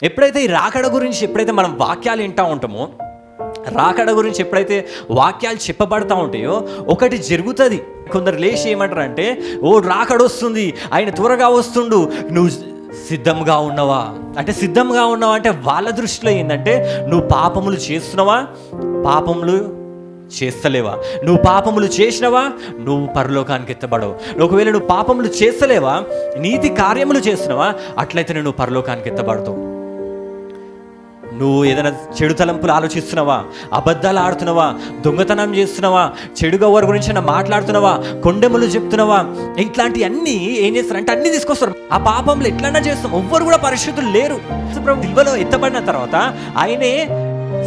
ఎప్పుడైతే ఈ రాకడ గురించి ఎప్పుడైతే మనం వాక్యాలు వింటూ ఉంటామో, రాకడ గురించి ఎప్పుడైతే వాక్యాలు చెప్పబడతా ఉంటాయో ఒకటి జరుగుతుంది. కొందరు లేచి ఏమంటారంటే, ఓ రాకడ వస్తుంది, ఆయన త్వరగా వస్తుండు, నువ్వు సిద్ధంగా ఉన్నావా అంటే, సిద్ధంగా ఉన్నావా అంటే వాళ్ళ దృష్టిలో ఏంటంటే, నువ్వు పాపములు చేస్తున్నావా, పాపములు చేస్తలేవా, నువ్వు పాపములు చేసినవా, నువ్వు పరలోకానికి ఎత్తబడవు. ఒకవేళ నువ్వు పాపములు చేస్తలేవా, నీతి కార్యములు చేస్తున్నావా, అట్లయితే నువ్వు పరలోకానికి ఎత్తబడతావు. నువ్వు ఏదైనా చెడు తలంపులు ఆలోచిస్తున్నావా, అబద్ధాలు ఆడుతున్నావా, దొంగతనం చేస్తున్నావా, చెడుగా ఎవరి గురించి మాట్లాడుతున్నావా, కొండెములు చెప్తున్నావా, ఇట్లాంటివన్నీ ఏం చేస్తారంటే అన్నీ తీసుకొస్తారు. ఆ పాపంలో ఎట్లన్నా చేస్తాం. ఎవ్వరు కూడా పరిశుద్ధులు లేరు. సిలువలో ఎత్తబడిన తర్వాత ఆయనే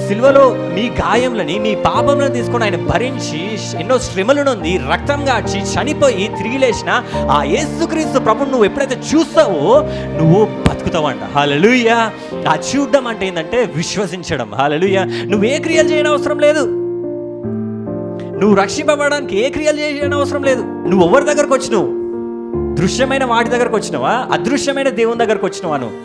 సిలువలో నీ గాయములని, నీ పాపములను తీసుకొని ఆయన భరించి ఎన్నో శ్రమలు నొంది రక్తం గార్చి చనిపోయి తిరిగి లేచిన ఆ యేసుక్రీస్తు ప్రభువును నువ్వు ఎప్పుడైతే చూస్తావో నువ్వు బతుకుతావంట. హల్లెలూయా. ఆ చూడడం అంటే ఏంటంటే విశ్వసించడం. హల్లెలూయా. నువ్వు ఏ క్రియలు చేయని అవసరం లేదు. నువ్వు రక్షింపబడడానికి ఏ క్రియలు చేయని అవసరం లేదు. నువ్వు ఎవరి దగ్గరకు వచ్చినావు? దృశ్యమైన వాటి దగ్గరకు వచ్చినావా, అదృశ్యమైన దేవుని దగ్గరకు వచ్చినావా? నువ్వు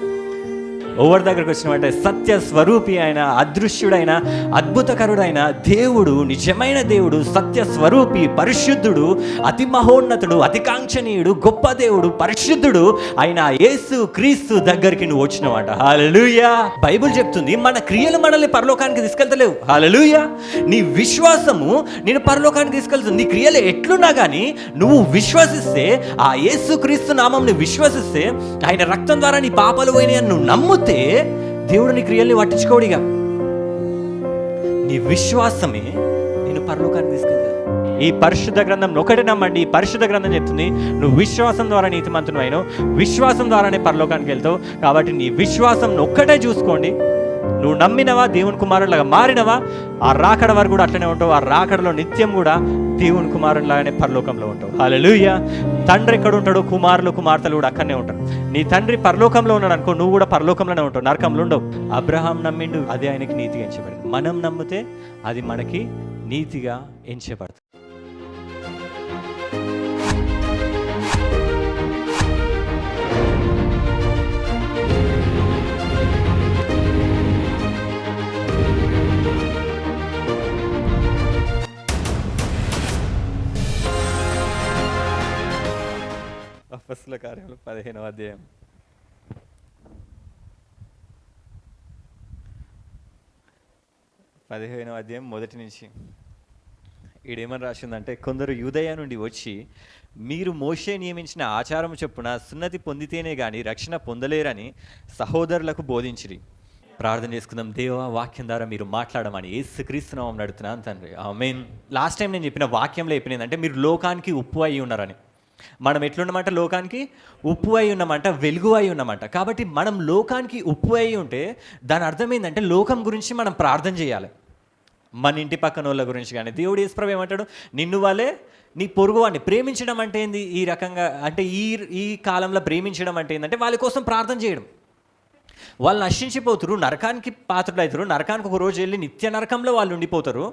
ఎవరి దగ్గరకు వచ్చినావంటే సత్య స్వరూపి అయిన, అదృశ్యుడైన, అద్భుతకరుడైన దేవుడు, నిజమైన దేవుడు, సత్య స్వరూపి, పరిశుద్ధుడు, అతి మహోన్నతుడు, అతి కాంక్షణీయుడు, గొప్ప దేవుడు, పరిశుద్ధుడు అయిన యేసు క్రీస్తు దగ్గరికి నువ్వు వచ్చినావంట. హల్లెలూయా. బైబిల్ చెప్తుంది మన క్రియలు మనల్ని పరలోకానికి తీసుకెళ్తలేవు. హల్లెలూయా. నీ విశ్వాసము నేను పరలోకానికి తీసుకెళ్తుంది. నీ క్రియలు ఎట్లున్నా కానీ నువ్వు విశ్వసిస్తే, ఆ యేసు క్రీస్తు నామంని విశ్వసిస్తే, ఆయన రక్తం ద్వారా నీ పాపాలు పోయినాయని నువ్వు నమ్ముతే దేవుడు నీ క్రియల్ని పట్టించుకోడిగా. నీ విశ్వాసమే నేను పరలోకానికి తీసుకెళ్తాను. ఈ పరిశుద్ధ గ్రంథం ఒకటి నమ్మండి. ఈ పరిశుద్ధ గ్రంథం చెప్తుంది నువ్వు విశ్వాసం ద్వారా నీతిమంతుడు అయినావు, విశ్వాసం ద్వారానే పరలోకానికి వెళ్తావు. కాబట్టి నీ విశ్వాసం ఒక్కటే చూసుకోండి. నువ్వు నమ్మినవా, దేవుని కుమారులాగా మారినవా, ఆ రాకడ వరకు కూడా అట్లనే ఉంటావు. ఆ రాకడలో నిత్యం కూడా దేవుని కుమారులాగానే పరలోకంలో ఉంటావు. హల్లెలూయా. తండ్రి ఎక్కడ ఉంటాడు, కుమారులు కుమార్తెలు కూడా అక్కడనే ఉంటారు. నీ తండ్రి పరలోకంలో ఉన్నాడు అనుకో, నువ్వు కూడా పరలోకంలోనే ఉంటావు, నరకంలో ఉండవు. అబ్రహాం నమ్మిండు, అది ఆయనకి నీతిగా ఎంచబడింది. మనం నమ్మితే అది మనకి నీతిగా ఎంచబడుతుంది. అపొస్తలుల కార్యములు 15వ అధ్యాయం. మొదటి నుంచి ఈడేమని రాసిందంటే, కొందరు యూదయ నుండి వచ్చి మీరు మోషే నియమించిన ఆచారము చొప్పున సున్నతి పొందితేనే కానీ రక్షణ పొందలేరని సహోదరులకు బోధించిరి. ప్రార్థన చేసుకుందాం. దేవా, వాక్యం ద్వారా మీరు మాట్లాడమని యేసుక్రీస్తు నామమున అడుగుతున్నాను తండ్రి. ఆమేన్. లాస్ట్ టైం నేను చెప్పిన వాక్యంలో చెప్పినదంటే మీరు లోకానికి ఉప్పు అయి ఉన్నారని. మనం ఎట్లున్నామంట? లోకానికి ఉప్పు అయి ఉన్నామంట, వెలుగు అయి ఉన్నామంట. కాబట్టి మనం లోకానికి ఉప్పు అయి ఉంటే దాని అర్థం ఏంటంటే లోకం గురించి మనం ప్రార్థన చేయాలి. మన ఇంటి పక్కన వాళ్ళ గురించి కానీ. దేవుడు యేసుప్రభువు ఏమంటాడు? నిన్ను వాళ్ళే నీ పొరుగువాడిని ప్రేమించడం అంటే ఏంది? ఈ రకంగా అంటే ఈ కాలంలో ప్రేమించడం అంటే ఏంటంటే వాళ్ళ కోసం ప్రార్థన చేయడం. వాళ్ళు నశించిపోతారు, నరకానికి పాత్రులవుతారు, నరకానికి ఒక రోజు వెళ్ళి నిత్య నరకంలో వాళ్ళు ఉండిపోతారు.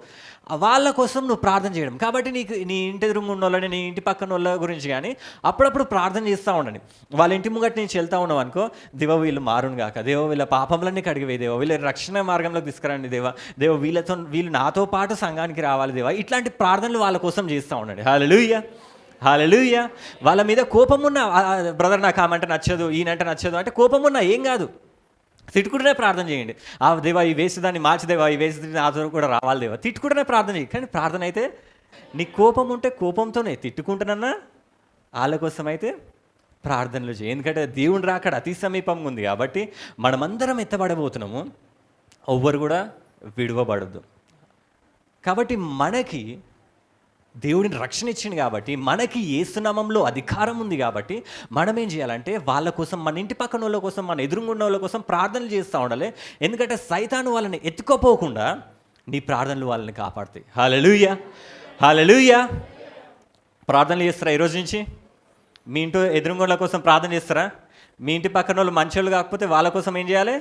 వాళ్ళ కోసం నువ్వు ప్రార్థన చేయడం. కాబట్టి నీకు నీ ఇంటి ఎదురుగా ఉన్న వాళ్ళని, నీ ఇంటి పక్కన వాళ్ళ గురించి కానీ అప్పుడప్పుడు ప్రార్థన చేస్తూ ఉండండి. వాళ్ళ ఇంటి ముంగట నుంచి వెళ్తూ ఉన్నావు అనుకో, దేవ వీళ్ళు మారును గాక, దేవ వీళ్ళ పాపంలన్నీ కడిగివే, దేవ వీళ్ళ రక్షణ మార్గంలోకి తీసుకురండి, దేవ వీళ్ళు నాతో పాటు సంఘానికి రావాలి దేవా. ఇట్లాంటి ప్రార్థనలు వాళ్ళ కోసం చేస్తూ ఉండండి. హల్లెలూయా. హల్లెలూయా. వాళ్ళ మీద కోపం ఉన్న, బ్రదర్ నాకు ఆమంటే నచ్చదు, ఈయనంటే నచ్చదు అంటే కోపం ఉన్నా ఏం కాదు, తిట్టుకుంటూనే ప్రార్థన చేయండి. ఆ దేవా ఈ వేసేదాన్ని మార్చి, దేవా ఈ వేసేది నాతో కూడా రావాలి దేవా, తిట్టుకుంటూనే ప్రార్థన చేయి. కానీ ప్రార్థన అయితే నీ కోపం ఉంటే కోపంతోనే తిట్టుకుంటున్నా వాళ్ళ కోసం అయితే ప్రార్థనలు చేయి. ఎందుకంటే దేవుని రాకడ అతి సమీపంగా ఉంది. కాబట్టి మనమందరం ఎత్తబడబోతున్నాము, ఎవ్వరు కూడా విడువబడద్దు. కాబట్టి మనకి దేవుడిని రక్షణ ఇచ్చింది, కాబట్టి మనకి యేసు నామములో అధికారం ఉంది. కాబట్టి మనం ఏం చేయాలంటే వాళ్ళ కోసం, మన ఇంటి పక్కన వాళ్ళ కోసం, మన ఎదురుగున్న వాళ్ళ కోసం ప్రార్థనలు చేస్తూ ఉండాలి. ఎందుకంటే సైతాను వాళ్ళని ఎత్తుకోపోకుండా నీ ప్రార్థనలు వాళ్ళని కాపాడుతాయి. హల్లెలూయా. హల్లెలూయా. ప్రార్థనలు చేస్తారా ఈరోజు నుంచి? మీ ఇంటి ఎదురుగున్న కోసం ప్రార్థన చేస్తారా? మీ ఇంటి పక్కన వాళ్ళు మంచోళ్ళు కాకపోతే వాళ్ళ కోసం ఏం చేయాలి?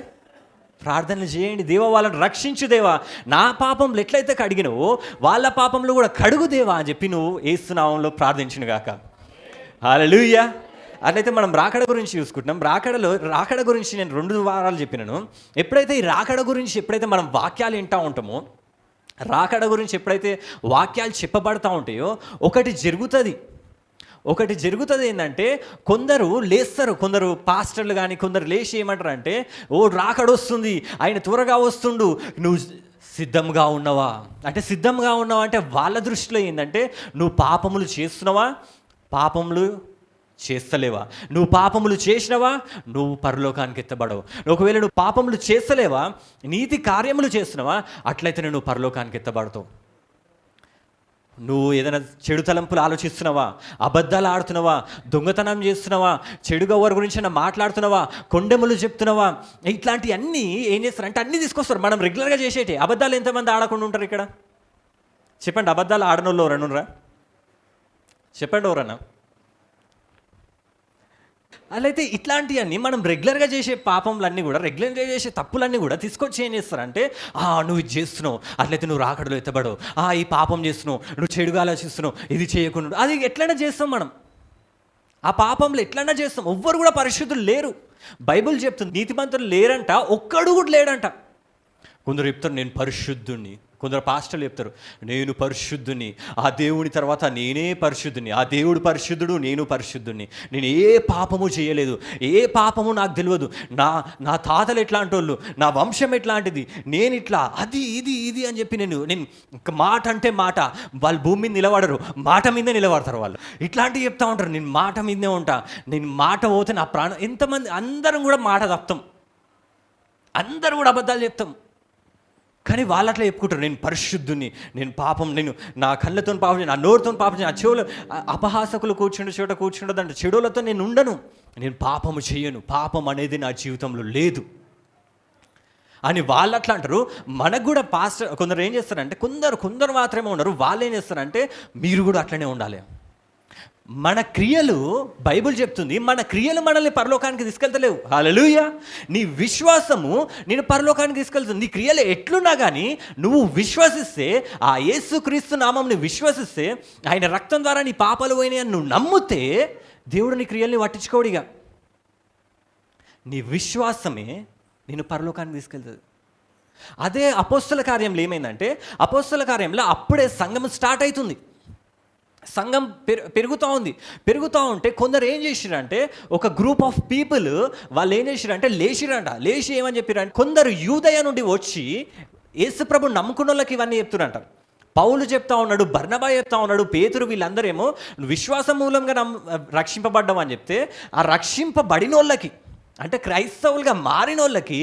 ప్రార్థనలు చేయండి. దేవా వాళ్ళని రక్షించు దేవా, నా పాపంలో ఎట్లయితే కడిగినవో వాళ్ళ పాపంలో కూడా కడుగు దేవా అని చెప్పి నువ్వు యేసు నామములో ప్రార్థించును గాక. హల్లెలూయా. అట్లయితే మనం రాకడ గురించి చూసుకుంటున్నాం. రాకడ గురించి నేను 2 వారాలు చెప్పినాను. ఎప్పుడైతే ఈ రాకడ గురించి ఎప్పుడైతే మనం వాక్యాలు వింటూ ఉంటామో, రాకడ గురించి ఎప్పుడైతే వాక్యాలు చెప్పబడతా ఉంటాయో ఒకటి జరుగుతుంది ఏంటంటే, కొందరు లేస్తారు, కొందరు పాస్టర్లు కానీ కొందరు లేచి ఏమంటారు అంటే, రాకడ వస్తుంది, ఆయన త్వరగా వస్తుండు, నువ్వు సిద్ధంగా ఉన్నావా అంటే వాళ్ళ దృష్టిలో ఏంటంటే, నువ్వు పాపములు చేస్తున్నావా, పాపములు చేస్తలేవా, నువ్వు పాపములు చేసినవా, నువ్వు పరలోకానికి ఎత్తబడవు. ఒకవేళ నువ్వు పాపములు చేస్తలేవా, నీతి కార్యములు చేస్తున్నావా, అట్లయితే నువ్వు పరలోకానికి ఎత్తబడతావు. నువ్వు ఏదైనా చెడు తలంపులు ఆలోచిస్తున్నావా, అబద్ధాలు ఆడుతున్నావా, దొంగతనం చేస్తున్నావా, చెడుగా వారి గురించి మాట్లాడుతున్నావా, కొండెములు చెప్తున్నావా, ఇట్లాంటివన్నీ ఏం చేస్తారంటే అన్నీ తీసుకొస్తారు. మనం రెగ్యులర్గా చేసేటి అబద్ధాలు ఎంతమంది ఆడకుండా ఉంటారు ఇక్కడ? చెప్పండి, అబద్ధాలు ఆడనోళ్ళు ఎవరన్నా? చెప్పండి ఎవరన్నా? అట్లయితే ఇట్లాంటివన్నీ మనం రెగ్యులర్గా చేసే పాపంలన్నీ కూడా, రెగ్యులర్గా చేసే తప్పులన్నీ కూడా తీసుకొచ్చి ఏం చేస్తారంటే, నువ్వు ఇది చేస్తున్నావు, అట్లయితే నువ్వు రాకడలో ఎత్తబడవు, ఈ పాపం చేస్తున్నావు, నువ్వు చెడుగా ఆలోచిస్తున్నావు, ఇది చేయకుండా. అది ఎట్లైనా చేస్తాం మనం, ఆ పాపంలో ఎట్లన్నా చేస్తాం. ఎవ్వరు కూడా పరిశుద్ధులు లేరు. బైబిల్ చెప్తుంది నీతిమంతులు లేరంట, ఒక్కడు కూడా లేడంట. కొందరు చెప్తారు నేను పరిశుద్ధుణ్ణి, కొందరు పాస్టర్లు చెప్తారు నేను పరిశుద్ధుని, ఆ దేవుని తర్వాత నేనే పరిశుద్ధుని, ఆ దేవుడు పరిశుద్ధుడు, నేను పరిశుద్ధుని, నేను ఏ పాపము చేయలేదు, ఏ పాపము నాకు తెలియదు, నా తాతలు ఎట్లాంటి వాళ్ళు, నా వంశం ఎట్లాంటిది, నేను ఇట్లా అది ఇది అని చెప్పి నేను మాట అంటే మాట, వాళ్ళు భూమి మీద నిలబడరు, మాట మీదే నిలబడతారు వాళ్ళు. ఇట్లాంటివి చెప్తా ఉంటారు, నేను మాట మీదే ఉంటా, నేను మాట పోతే నా ప్రాణం. ఎంతమంది, అందరం కూడా మాట తప్పుతాం, అందరూ కూడా అబద్ధాలు చెప్తాం. కానీ వాళ్ళు అట్లా చెప్పుకుంటారు నేను పరిశుద్ధుని, నేను పాపం, నేను నా కళ్ళతో పాపం, నా నోరుతో పాపం, నా చెవులు, అపహాసకులు కూర్చుండే చోట కూర్చుండదంటే చెడులతో నేను ఉండను, నేను పాపము చేయను, పాపం అనేది నా జీవితంలో లేదు అని వాళ్ళు అట్లా అంటారు. మనకు కూడా పాస్టర్ కొందరు ఏం చేస్తారంటే, కొందరు మాత్రమే ఉన్నారు, వాళ్ళు ఏం చేస్తారంటే మీరు కూడా అట్లనే ఉండాలి. మన క్రియలు, బైబిల్ చెప్తుంది మన క్రియలు మనల్ని పరలోకానికి తీసుకెళ్తలేవు. హల్లెలూయా. నీ విశ్వాసము నేను పరలోకానికి తీసుకెళ్తుంది. నీ క్రియలు ఎట్లున్నా కానీ నువ్వు విశ్వసిస్తే, ఆ యేసుక్రీస్తు నామంని విశ్వసిస్తే, ఆయన రక్తం ద్వారా నీ పాపాలు పోయినాయి అని నువ్వు నమ్మితే, దేవుడు నీ క్రియల్ని పట్టించుకోడిగా. నీ విశ్వాసమే నేను పరలోకానికి తీసుకెళ్తుంది. అదే అపోస్తల కార్యంలో ఏమైందంటే, అపోస్తల కార్యంలో అప్పుడే సంఘం స్టార్ట్ అవుతుంది, సంఘం పెరుగుతూ ఉంటే కొందరు ఏం చేసిరంటే, ఒక గ్రూప్ ఆఫ్ పీపుల్ వాళ్ళు ఏం చేసిరంటే లేచి ఏమని చెప్పారంటే, కొందరు యూదయ నుండి వచ్చి యేసుప్రభు నమ్ముకున్న వాళ్ళకి ఇవన్నీ చెప్తురంట. పౌలు చెప్తా ఉన్నాడు, బర్నబా చెప్తా ఉన్నాడు, పేతురు, వీళ్ళందరేమో విశ్వాసం మూలంగా రక్షింపబడ్డాం అని చెప్తే, ఆ రక్షింపబడిన వాళ్ళకి అంటే క్రైస్తవులుగా మారిన వాళ్ళకి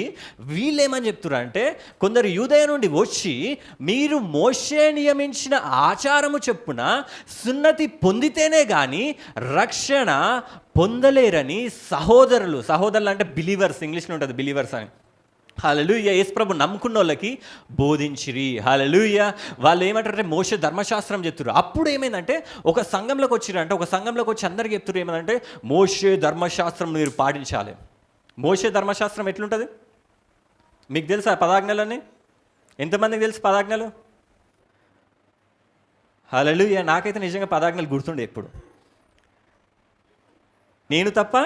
వీళ్ళు ఏమని చెప్తున్నారు అంటే, కొందరు యూదయ నుండి వచ్చి మీరు మోషే నియమించిన ఆచారము చొప్పున సున్నతి పొందితేనే కానీ రక్షణ పొందలేరని సహోదరులు అంటే బిలీవర్స్, ఇంగ్లీష్లో ఉంటుంది బిలీవర్స్ అని, హల్లెలూయా, యేసు ప్రభు నమ్ముకున్న వాళ్ళకి బోధించిరి. హల్లెలూయా. వాళ్ళు ఏమంటారంటే మోషే ధర్మశాస్త్రం చెప్తున్నారు. అప్పుడు ఏమైందంటే ఒక సంఘంలోకి వచ్చిరంటే, ఒక సంఘంలోకి వచ్చి అందరికీ చెప్తున్నారు ఏమంటే, మోషే ధర్మశాస్త్రం మీరు పాటించాలి. మోషే ధర్మశాస్త్రం ఎట్లుంటుంది మీకు తెలుసా? పదాజ్ఞలన్నీ ఎంతమందికి తెలుసు పదాజ్ఞలు? హల్లెలూయా. నాకైతే నిజంగా పదాజ్ఞలు గుర్తుండే ఎప్పుడు. నేను తప్ప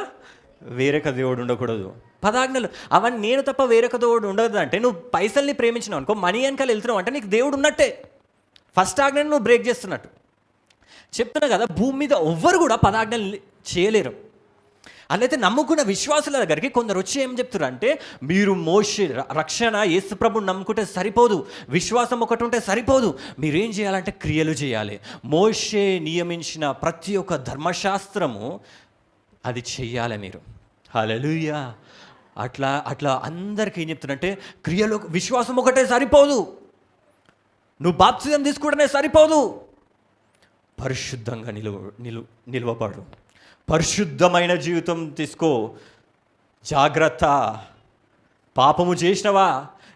వేరొక దేవుడు ఉండకూడదు, పదాజ్ఞలు అవన్నీ. నేను తప్ప వేరొక దేవుడు ఉండదు అంటే, నువ్వు పైసల్ని ప్రేమించినావు అనుకో, మనీ వెనకాల వెళ్తున్నావు అంటే నీకు దేవుడు ఉన్నట్టే. ఫస్ట్ ఆజ్ఞను నువ్వు బ్రేక్ చేస్తున్నట్టు చెప్తున్నా కదా. భూమి మీద ఎవ్వరు కూడా పదాజ్ఞలు చేయలేరు. అట్లయితే నమ్ముకున్న విశ్వాసుల దగ్గరికి కొందరు వచ్చి ఏం చెప్తారు అంటే, మీరు మోషే రక్షణ యేసుప్రభుని నమ్ముకుంటే సరిపోదు, విశ్వాసం ఒకటి ఉంటే సరిపోదు, మీరేం చేయాలంటే క్రియలు చేయాలి. మోషే నియమించిన ప్రతి ఒక్క ధర్మశాస్త్రము అది చెయ్యాలి మీరు. హల్లెలూయా. అట్లా అందరికీ ఏం చెప్తారంటే, క్రియలు, విశ్వాసం ఒకటే సరిపోదు, నువ్వు బాప్తిజం తీసుకుంటేనే సరిపోదు, పరిశుద్ధంగా నిలువబడు, పరిశుద్ధమైన జీవితం తీసుకో, జాగ్రత్త. పాపము చేసినవా,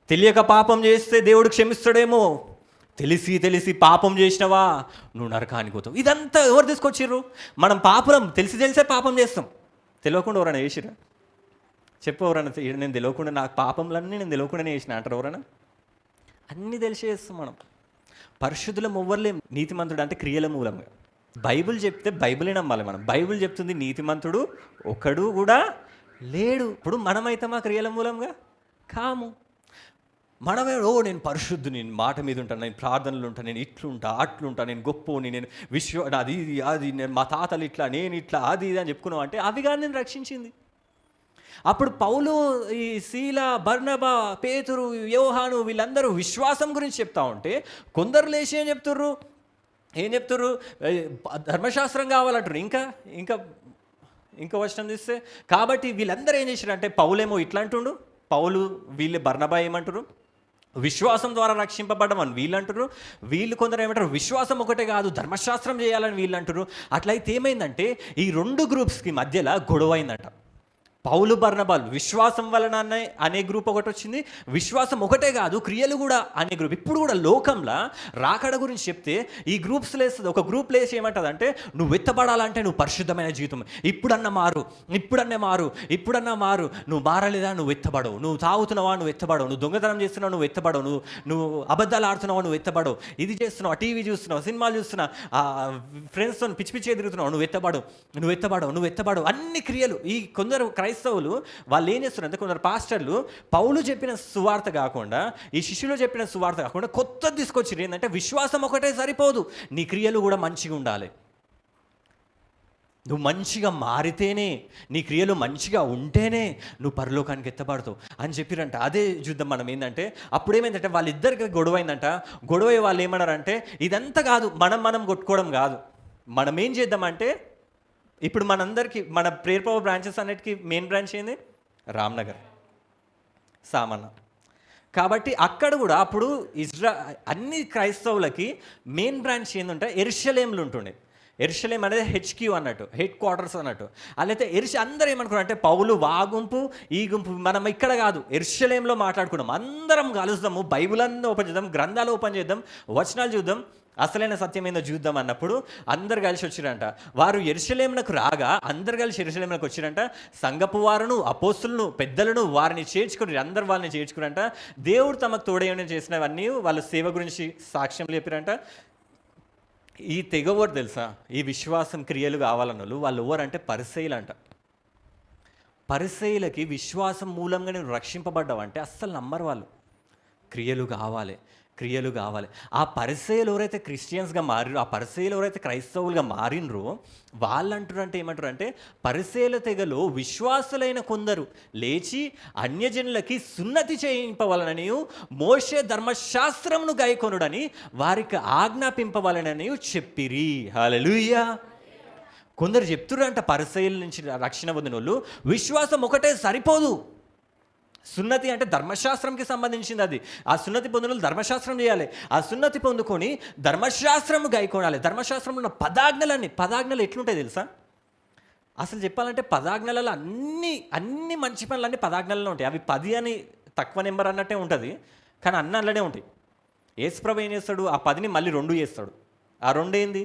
తెలియక పాపం చేస్తే దేవుడు క్షమిస్తాడేమో, తెలిసి పాపం చేసినవా నువ్వు నరకానికి పోతావు. ఇదంతా ఎవరు తీసుకొచ్చిర్రు? మనం పాపం తెలిసే పాపం చేస్తాం, తెలియకుండా ఎవరైనా చేసిరా? చెప్పు ఎవరైనా, నేను తెలియకుండా, నాకు పాపంలన్నీ నేను తెలియకుండానే చేసిన అంటారు ఎవరైనా? అన్నీ తెలిసి చేస్తాం మనం. పరిశుద్ధులం ఎవ్వరులేం. నీతిమంతుడు అంటే క్రియల మూలంగా. బైబిల్ చెప్తే బైబిలే నమ్మాలి మనం. బైబిల్ చెప్తుంది నీతిమంతుడు ఒకడు కూడా లేడు. ఇప్పుడు మనమైతే మా క్రియల మూలంగా కాము. మనమే నేను పరిశుద్ధుని, నేను మాట మీద ఉంటాను, నేను ప్రార్థనలు ఉంటాను, నేను ఇట్లుంటా అట్లుంటా, నేను గొప్పని, నేను నాది ఇది అది, నేను మా తాతలు ఇట్లా, నేను ఇట్లా అది ఇది అని చెప్పుకున్నావు అంటే అవి కానీ నేను రక్షించింది. అప్పుడు పౌలు, ఈ శీల, బర్నబా, పేతురు, యోహాను వీళ్ళందరూ విశ్వాసం గురించి చెప్తా ఉంటే కొందరు లేచి ఏం చెప్తుర్రు ధర్మశాస్త్రం కావాలంటారు. ఇంకా ఇంకా ఇంకా వచనం తీస్తే, కాబట్టి వీళ్ళందరూ ఏం చేశారు అంటే పౌలేమో ఇట్లా అంటుండు, పౌలు వీళ్ళు బర్నబా ఏమంటారు విశ్వాసం ద్వారా రక్షింపబడ్డమని వీళ్ళు అంటారు. వీళ్ళు కొందరు ఏమంటారు విశ్వాసం ఒకటే కాదు ధర్మశాస్త్రం చేయాలని వీళ్ళు అంటారు. అట్లయితే ఏమైందంటే ఈ రెండు గ్రూప్స్కి మధ్యలో గొడవ అయిందట. పౌలు బర్నబాలు విశ్వాసం వలన అనే గ్రూప్ ఒకటి వచ్చింది, విశ్వాసం ఒకటే కాదు క్రియలు కూడా అనే గ్రూప్. ఇప్పుడు కూడా లోకంలో రాకడ గురించి చెప్తే ఈ గ్రూప్స్ లేస్తుంది. ఒక గ్రూప్ లేసి ఏమంటుంది అంటే నువ్వు ఎత్తబడాలంటే నువ్వు పరిశుద్ధమైన జీవితం, ఇప్పుడన్నా మారు, నువ్వు మారలేదా నువ్వు ఎత్తబడవు, నువ్వు తాగుతున్నావా నువ్వు ఎత్తబడవు, నువ్వు దొంగతనం చేస్తున్నావు నువ్వు ఎత్తబడవు, నువ్వు అబద్ధాలు ఆడుతున్నావా నువ్వు ఎత్తబడవు, ఇది చేస్తున్నావు టీవీ చూస్తున్నావు సినిమాలు చూస్తున్నావు ఫ్రెండ్స్తో పిచ్చి ఎదుగుతున్నావు నువ్వు ఎత్తబడవు అన్ని క్రియలు. ఈ కొందరు క్రైస్తవులు వాళ్ళు ఏం చేస్తున్నారు అంటే కొందరు పాస్టర్లు పౌలు చెప్పిన సువార్త కాకుండా ఈ శిష్యులు చెప్పిన సువార్త కాకుండా కొత్తది తీసుకొచ్చి ఏంటంటే విశ్వాసం ఒకటే సరిపోదు, నీ క్రియలు కూడా మంచిగా ఉండాలి, నువ్వు మంచిగా మారితేనే, నీ క్రియలు మంచిగా ఉంటేనే నువ్వు పరలోకానికి ఎత్తబడతావు అని చెప్పిరంట. అదే చూద్దాం మనం. ఏంటంటే అప్పుడు ఏమైందంటే వాళ్ళిద్దరికి గొడవ అయిందంట. గొడవ వాళ్ళు ఏమన్నారంటే ఇదంతా కాదు, మనం కొట్టుకోవడం కాదు, మనం ఏం చేద్దామంటే ఇప్పుడు మనందరికీ మన ప్రేయర్ పవర్ బ్రాంచెస్ అన్నిటికీ మెయిన్ బ్రాంచ్ ఏంది రామ్నగర్ సామన్న. కాబట్టి అక్కడ కూడా అప్పుడు అన్ని క్రైస్తవులకి మెయిన్ బ్రాంచ్ ఏంటంటే ఎరుషలేంలు ఉంటుండే. ఎరుషలేం అనేది HQ అన్నట్టు, హెడ్ క్వార్టర్స్ అన్నట్టు. అలాగే అందరూ ఏమనుకున్నారు అంటే పౌలు గుంపు ఈ గుంపు మనం ఇక్కడ కాదు ఎరుషలేంలో మాట్లాడుకున్నాం, అందరం కలుద్దాము, బైబిల్ అన్నీ ఓపెన్ చేద్దాం, గ్రంథాలు ఓపెన్ చేద్దాం, వచనాలు చూద్దాం, అసలైన సత్యం ఏందో చూద్దాం అన్నప్పుడు అందరు కలిసి వచ్చిరంట. వారు యెరూషలేమునకు రాగా అందరు కలిసి యెరూషలేమునకు వచ్చిరంట. సంఘపు వారును అపోస్తులను పెద్దలను వారిని చేర్చుకుని అందరు వాళ్ళని చేర్చుకురంట. దేవుడు తమకు తోడేయని చేసినవన్నీ వాళ్ళ సేవ గురించి సాక్ష్యం చెప్పారంట. ఈ తెగవరు తెలుసా, ఈ విశ్వాసం క్రియలు కావాలన్న వాళ్ళు ఎవరంటే పరిసయ్యులు అంట. పరిసయ్యులకి విశ్వాసం మూలంగా నేను రక్షింపబడ్డావంటే అస్సలు నమ్మరు వాళ్ళు. క్రియలు కావాలి. ఆ పరిసయ్యులు ఎవరైతే క్రిస్టియన్స్గా మారినో, ఆ పరిసయ్యులు ఎవరైతే క్రైస్తవులుగా మారినరో వాళ్ళు అంటారంటే ఏమంటారు అంటే పరిసయ్యుల తెగలో విశ్వాసులైన కొందరు లేచి అన్యజనులకి సున్నతి చేయింపవలనని మోషే ధర్మశాస్త్రమును గైకొనుడని వారికి ఆజ్ఞాపింపవలనని చెప్పిరి. హల్లెలూయా. కొందరు చెప్తుర్రంట పరిసయ్యుల నుంచి రక్షణ పొందిన వాళ్ళు విశ్వాసం ఒకటే సరిపోదు, సున్నతి అంటే ధర్మశాస్త్రంకి సంబంధించింది. అది ఆ సున్నతి పొందిన ధర్మశాస్త్రం చేయాలి, ఆ సున్నతి పొందుకొని ధర్మశాస్త్రము గైకొనాలి. ధర్మశాస్త్రంలో ఉన్న పదాజ్ఞలు ఎట్లుంటాయి తెలుసా? అసలు చెప్పాలంటే పదాజ్ఞలలో అన్ని మంచి పనులన్నీ పదాజ్ఞలలో ఉంటాయి. అవి 10 అని తక్కువ నెంబర్ అన్నట్టే ఉంటుంది, కానీ అన్నీ అందులోనే ఉంటాయి. యేసుప్రభు ఏం చేస్తాడు, ఆ 10ని మళ్ళీ 2 చేస్తాడు. ఆ 2 ఏంది?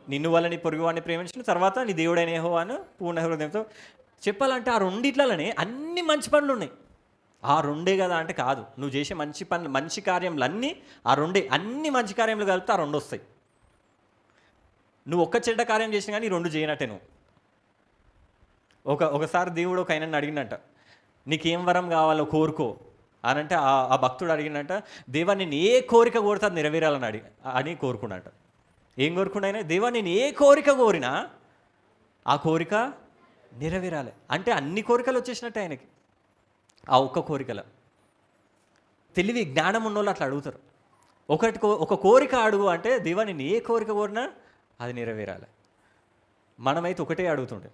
నిన్ను వాళ్ళని పొరుగువాడిని ప్రేమించిన తర్వాత నీ దేవుడైన యెహోవాను పూర్ణ హృదయంతో. చెప్పాలంటే ఆ 2 అన్ని మంచి పనులు ఉన్నాయి. ఆ 2 కదా అంటే కాదు, నువ్వు చేసే మంచి కార్యములు అన్నీ ఆ 2, అన్ని మంచి కార్యములు కలిపితే ఆ 2 వస్తాయి. నువ్వు ఒక్క చెడ్డ కార్యం చేసినా కానీ 2 చేయనట్టే నువ్వు. ఒకసారి దేవుడు ఒక ఆయనని అడిగినట్ట, నీకేం వరం కావాలో కోరుకో అనంటే ఆ భక్తుడు అడిగినట్ట, దేవా నేను ఏ కోరిక కోరితే అది నెరవేరాలని అని కోరుకున్నట్ట. ఏం కోరుకున్నా? దేవా నేను ఏ కోరిక కోరినా ఆ కోరిక నెరవేరాలి అంటే అన్ని కోరికలు వచ్చేసినట్టే ఆయనకి. ఆ ఒక్క కోరికల తెలివి జ్ఞానం ఉన్నోళ్ళు అట్లా అడుగుతారు. ఒక కోరిక అడుగు అంటే దేవా నేను ఏ కోరిక కోరినా అది నెరవేరాలి. మనమైతే ఒకటే అడుగుతుండే.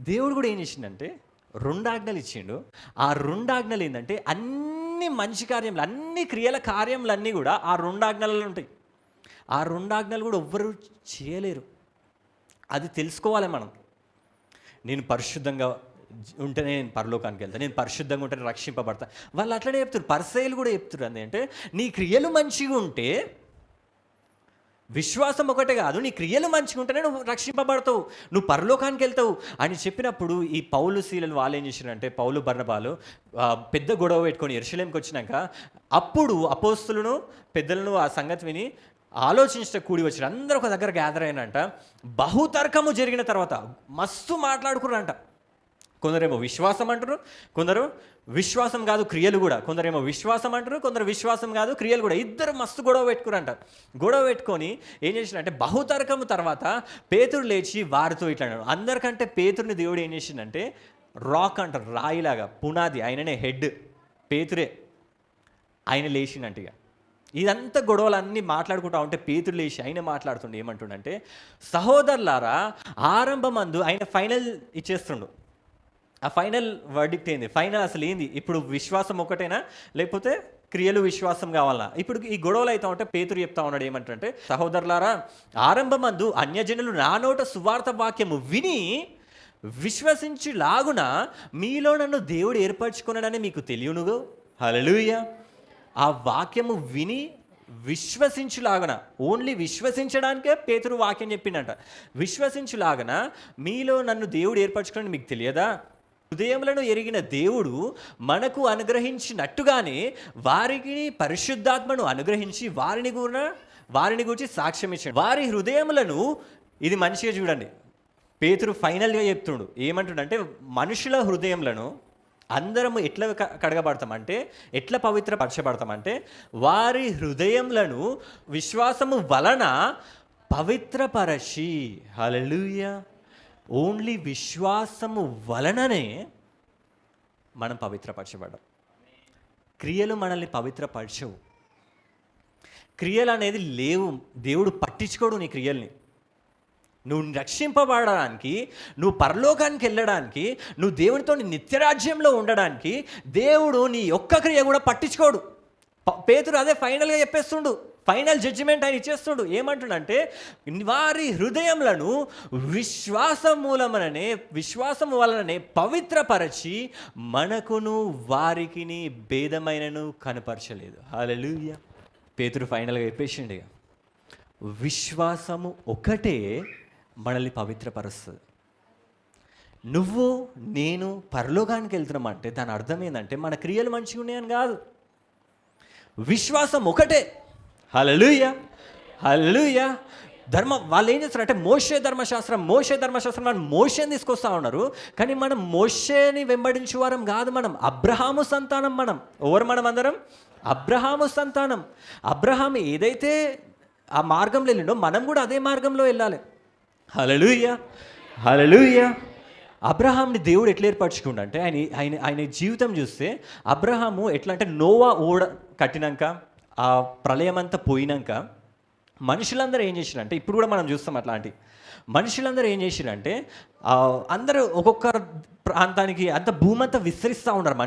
దేవుడు కూడా ఏం చేసిండంటే 2 ఆజ్ఞలు ఇచ్చిండు. ఆ 2 ఆజ్ఞలు ఏంటంటే అన్ని మంచి కార్యములు, అన్ని క్రియల కార్యములన్నీ కూడా ఆ 2 ఆజ్ఞలలో ఉంటాయి. ఆ 2 ఆజ్ఞలు కూడా ఎవ్వరు చేయలేరు. అది తెలుసుకోవాలి మనం. నేను పరిశుద్ధంగా ఉంటేనే నేను పరలోకానికి వెళ్తాను, నేను పరిశుద్ధంగా ఉంటేనే రక్షింపబడతా. వాళ్ళు అట్లనే చెప్తారు, పరిసయ్యులు కూడా చెప్తారు. అంటే నీ క్రియలు మంచిగా ఉంటే, విశ్వాసం ఒకటే కాదు నీ క్రియలు మంచిగా ఉంటేనే నువ్వు రక్షింపబడతావు, నువ్వు పరలోకానికి వెళ్తావు అని చెప్పినప్పుడు ఈ పౌలు శీలలు వాళ్ళు ఏం చేశారంటే పౌలు బర్నబాలు పెద్ద గొడవ పెట్టుకొని యెరూషలేముకి వచ్చినాక అప్పుడు అపోస్తులను పెద్దలను ఆ సంగతి విని ఆలోచించట కూడి వచ్చారు. అందరూ ఒక దగ్గర గ్యాదర్ అయినంట. బహుతర్కము జరిగిన తర్వాత మస్తు మాట్లాడుకున్నారంట. కొందరేమో విశ్వాసం అంటారు, కొందరు విశ్వాసం కాదు క్రియలు కూడా. కొందరేమో విశ్వాసం అంటారు, కొందరు విశ్వాసం కాదు క్రియలు కూడా. ఇద్దరు మస్తు గొడవ పెట్టుకురంట. గొడవ పెట్టుకొని ఏం చేసిందంటే బహుతర్కము తర్వాత పేతురు లేచి వారితో ఇట్లా అన్నాడు. అందరికంటే పేతురుని దేవుడు ఏం చేసిందంటే రాక్ అంటారు, రాయిలాగా పునాది, ఆయననే హెడ్, పేతురే. ఆయన లేచిండంట. ఇక ఇదంతా గొడవలన్నీ మాట్లాడుకుంటా ఉంటే పేతురు లేచి ఆయన మాట్లాడుతుండే ఏమంటుండంటే, సహోదరులారా, ఆరంభమందు ఆయన ఫైనల్ ఇచ్చేస్తుండు. ఆ ఫైనల్ వర్డిక్ట్ ఏంది? ఫైనల్ అసలు ఏంది? ఇప్పుడు విశ్వాసం ఒకటేనా, లేకపోతే క్రియలు విశ్వాసం కావాలా? ఇప్పుడు ఈ గొడవలు అవుతా ఉంటే పేతురు చెప్తా ఉన్నాడు ఏమంటే, సహోదరులారా, ఆరంభమందు అన్యజనులు నా నోట సువార్త వాక్యము విని విశ్వసించులాగున మీలో నన్ను దేవుడు ఏర్పరచుకున్నాడని మీకు తెలియనుగో. హల్లెలూయా. ఆ వాక్యము విని విశ్వసించులాగన, ఓన్లీ విశ్వసించడానికే పేతురు వాక్యం చెప్పిండంట. విశ్వసించులాగన మీలో నన్ను దేవుడు ఏర్పరచుకుని మీకు తెలియదా? హృదయములను ఎరిగిన దేవుడు మనకు అనుగ్రహించినట్టుగానే వారికి పరిశుద్ధాత్మను అనుగ్రహించి వారిని గురించి సాక్ష్యం ఇచ్చాడు. వారి హృదయములను, ఇది మంచిగా చూడండి, పేతురు ఫైనల్గా చెప్తుండు ఏమంటుండంటే, మనుషుల హృదయములను అందరము ఎట్లా కడగబడతామంటే, ఎట్లా పవిత్రపరచబడతామంటే, వారి హృదయములను విశ్వాసము వలన పవిత్రపరచి. హల్లెలూయా. ఓన్లీ విశ్వాసము వలననే మనం పవిత్రపరచబడ్డాం. క్రియలు మనల్ని పవిత్రపరచవు. క్రియలు అనేది లేవు. దేవుడు పట్టించుకోడు నీ క్రియల్ని. నువ్వు రక్షింపబడడానికి, నువ్వు పరలోకానికి వెళ్ళడానికి, నువ్వు దేవునితో నిత్యరాజ్యంలో ఉండడానికి దేవుడు నీ ఒక్క క్రియ కూడా పట్టించుకోడు. పేతురు అదే ఫైనల్గా చెప్పేస్తుండు. ఫైనల్ జడ్జిమెంట్ ఆయన ఇచ్చేస్తుండు. ఏమంటుండంటే, వారి హృదయములను విశ్వాసము వలననే పవిత్రపరచి మనకును వారికిని భేదమైనను కనపరచలేదు. హల్లెలూయా. పేతురు ఫైనల్గా చెప్పేసిండు, విశ్వాసము ఒకటే మనల్ని పవిత్రపరుస్తుంది. నువ్వు నేను పరలోకానికి వెళ్తున్నామంటే దాని అర్థం ఏంటంటే మన క్రియలు మంచిగా ఉన్నాయని కాదు. విశ్వాసం ఒకటే. హల్లెలూయా. హల్లెలూయా. వాళ్ళు ఏం చేస్తారంటే మోషే ధర్మశాస్త్రం అని మోషేని తీసుకొస్తా ఉన్నారు. కానీ మనం మోషేని వెంబడించే వారం కాదు. మనం అబ్రహాము సంతానం. మనం అందరం అబ్రహాము సంతానం. అబ్రహాము ఏదైతే ఆ మార్గంలో వెళ్ళిండో మనం కూడా అదే మార్గంలో వెళ్ళాలి. హల్లెలూయా. హల్లెలూయా. అబ్రహాంని దేవుడు ఎట్లా ఏర్పరచుకుండు అంటే, ఆయన జీవితం చూస్తే అబ్రహాము ఎట్లా అంటే, నోవా ఓడ కట్టినాక, ఆ ప్రళయం అంతా పోయినాక మనుషులందరూ ఏం చేసిరంటే, ఇప్పుడు కూడా మనం చూస్తాం అట్లాంటి మనుషులందరూ ఏం చేసిరంటే, అందరూ ఒక్కొక్క ప్రాంతానికి అంత భూమి అంతా విస్తరిస్తూ ఉన్నారు.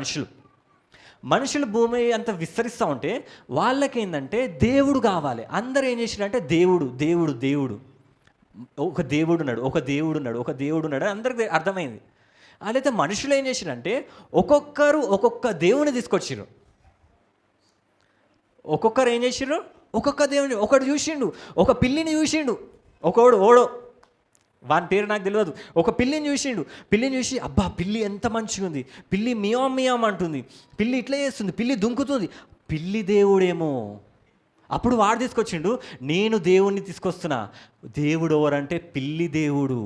మనుషులు భూమి అంతా విస్తరిస్తూ ఉంటే వాళ్ళకేందంటే దేవుడు కావాలి. అందరూ ఏం చేసిరంటే దేవుడు ఒక దేవుడు ఉన్నాడు అందరికి అర్థమైంది. అయితే మనుషులు ఏం చేసిరంటే ఒక్కొక్కరు ఒక్కొక్క దేవుని తీసుకొచ్చిర్రు. ఒక్కొక్కరు ఏం చేసిర్రు, ఒక్కొక్క దేవుని. ఒకడు చూసిండు, ఒక పిల్లిని చూసిండు. ఓడో వాని పేరు నాకు తెలియదు. ఒక పిల్లిని చూసి అబ్బా పిల్లి ఎంత మంచిగా ఉంది, పిల్లి మియాం అంటుంది, పిల్లి ఇట్లా చేస్తుంది, పిల్లి దుంకుతుంది, పిల్లి దేవుడేమో. అప్పుడు వాడు తీసుకొచ్చిండు, నేను దేవుణ్ణి తీసుకొస్తున్నా. దేవుడు ఎవరంటే పిల్లి దేవుడు.